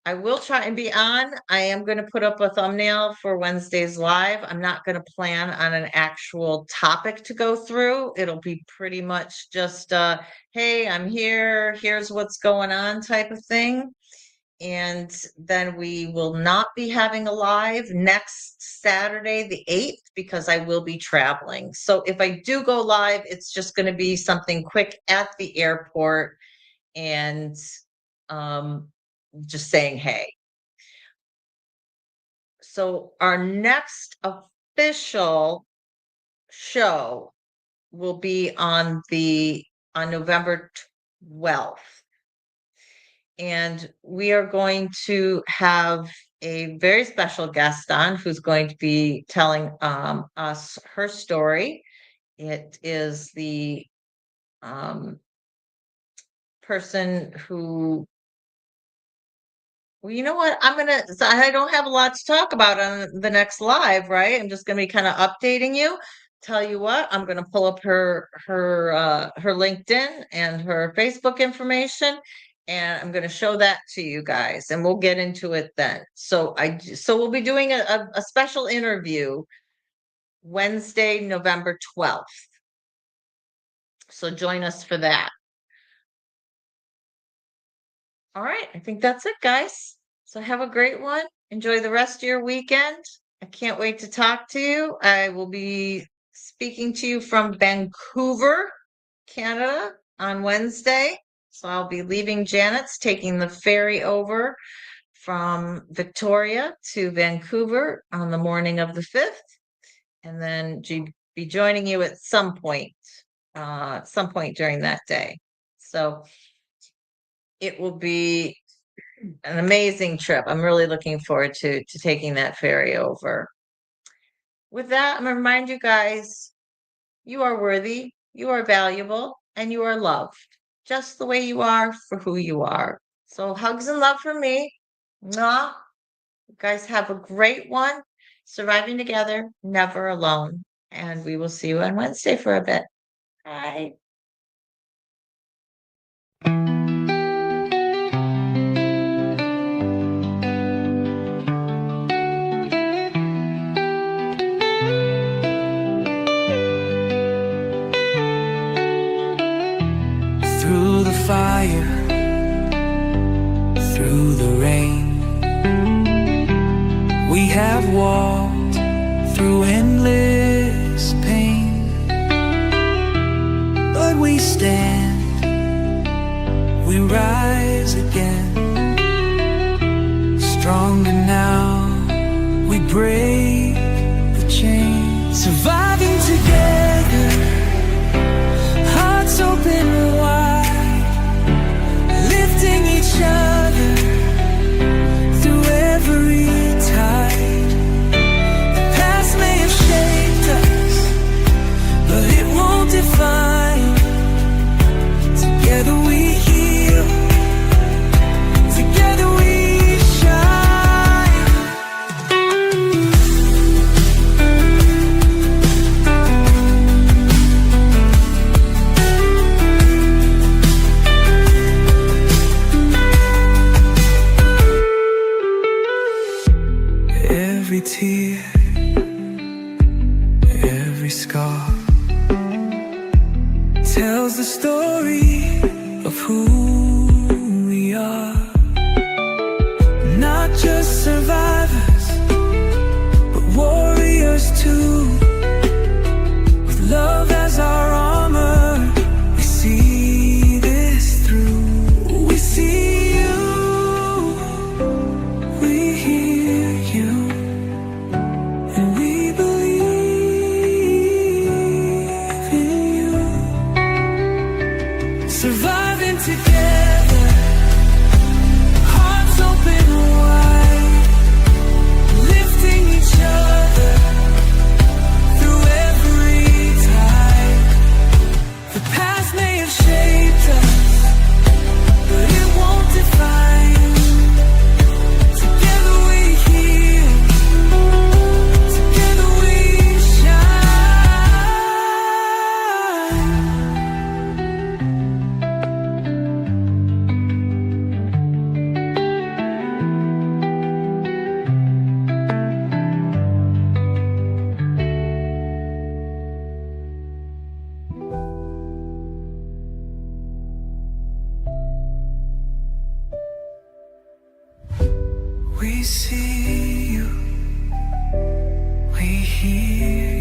I will try and be on. I am going to put up a thumbnail for Wednesday's live. I'm not going to plan on an actual topic to go through. It'll be pretty much just, hey, I'm here. Here's what's going on type of thing. And then we will not be having a live next Saturday, the 8th, because I will be traveling. So if I do go live, it's just going to be something quick at the airport and just saying hey. So our next official show will be on November 12th. And we are going to have a very special guest on who's going to be telling us her story. It is the person who, well, you know what? I don't have a lot to talk about on the next live, right? I'm just going to be kind of updating you. Tell you what, I'm going to pull up her LinkedIn and her Facebook information, and I'm going to show that to you guys, and we'll get into it then. So we'll be doing a special interview Wednesday, November 12th. So join us for that. All right, I think that's it, guys. So have a great one. Enjoy the rest of your weekend. I can't wait to talk to you. I will be speaking to you from Vancouver, Canada on Wednesday. So I'll be leaving Janet's, taking the ferry over from Victoria to Vancouver on the morning of the 5th, and then be joining you at some point during that day. So it will be an amazing trip. I'm really looking forward to taking that ferry over. With that, I'm going to remind you guys, you are worthy, you are valuable, and you are loved, just the way you are for who you are. So hugs and love from me. Mwah. You guys have a great one. Surviving together, never alone. And we will see you on Wednesday for a bit. Bye. Through the fire, through the rain, we have walked through endless pain. But we stand, we rise again, stronger now, we break the chain. Surviving together, hearts open wide, lifting each other through every tide. The past may have shaped us, but it won't define. Together we heal, together we shine. tells the story of who we are. Not just survivors, but warriors too. With love as our armor, we see this through. We see you, we hear you, and we believe in you. Surviving together, hearts open wide, lifting each other through every tide. The past may have shaped us, but it won't define. Together we heal, together we shine. We see you, we hear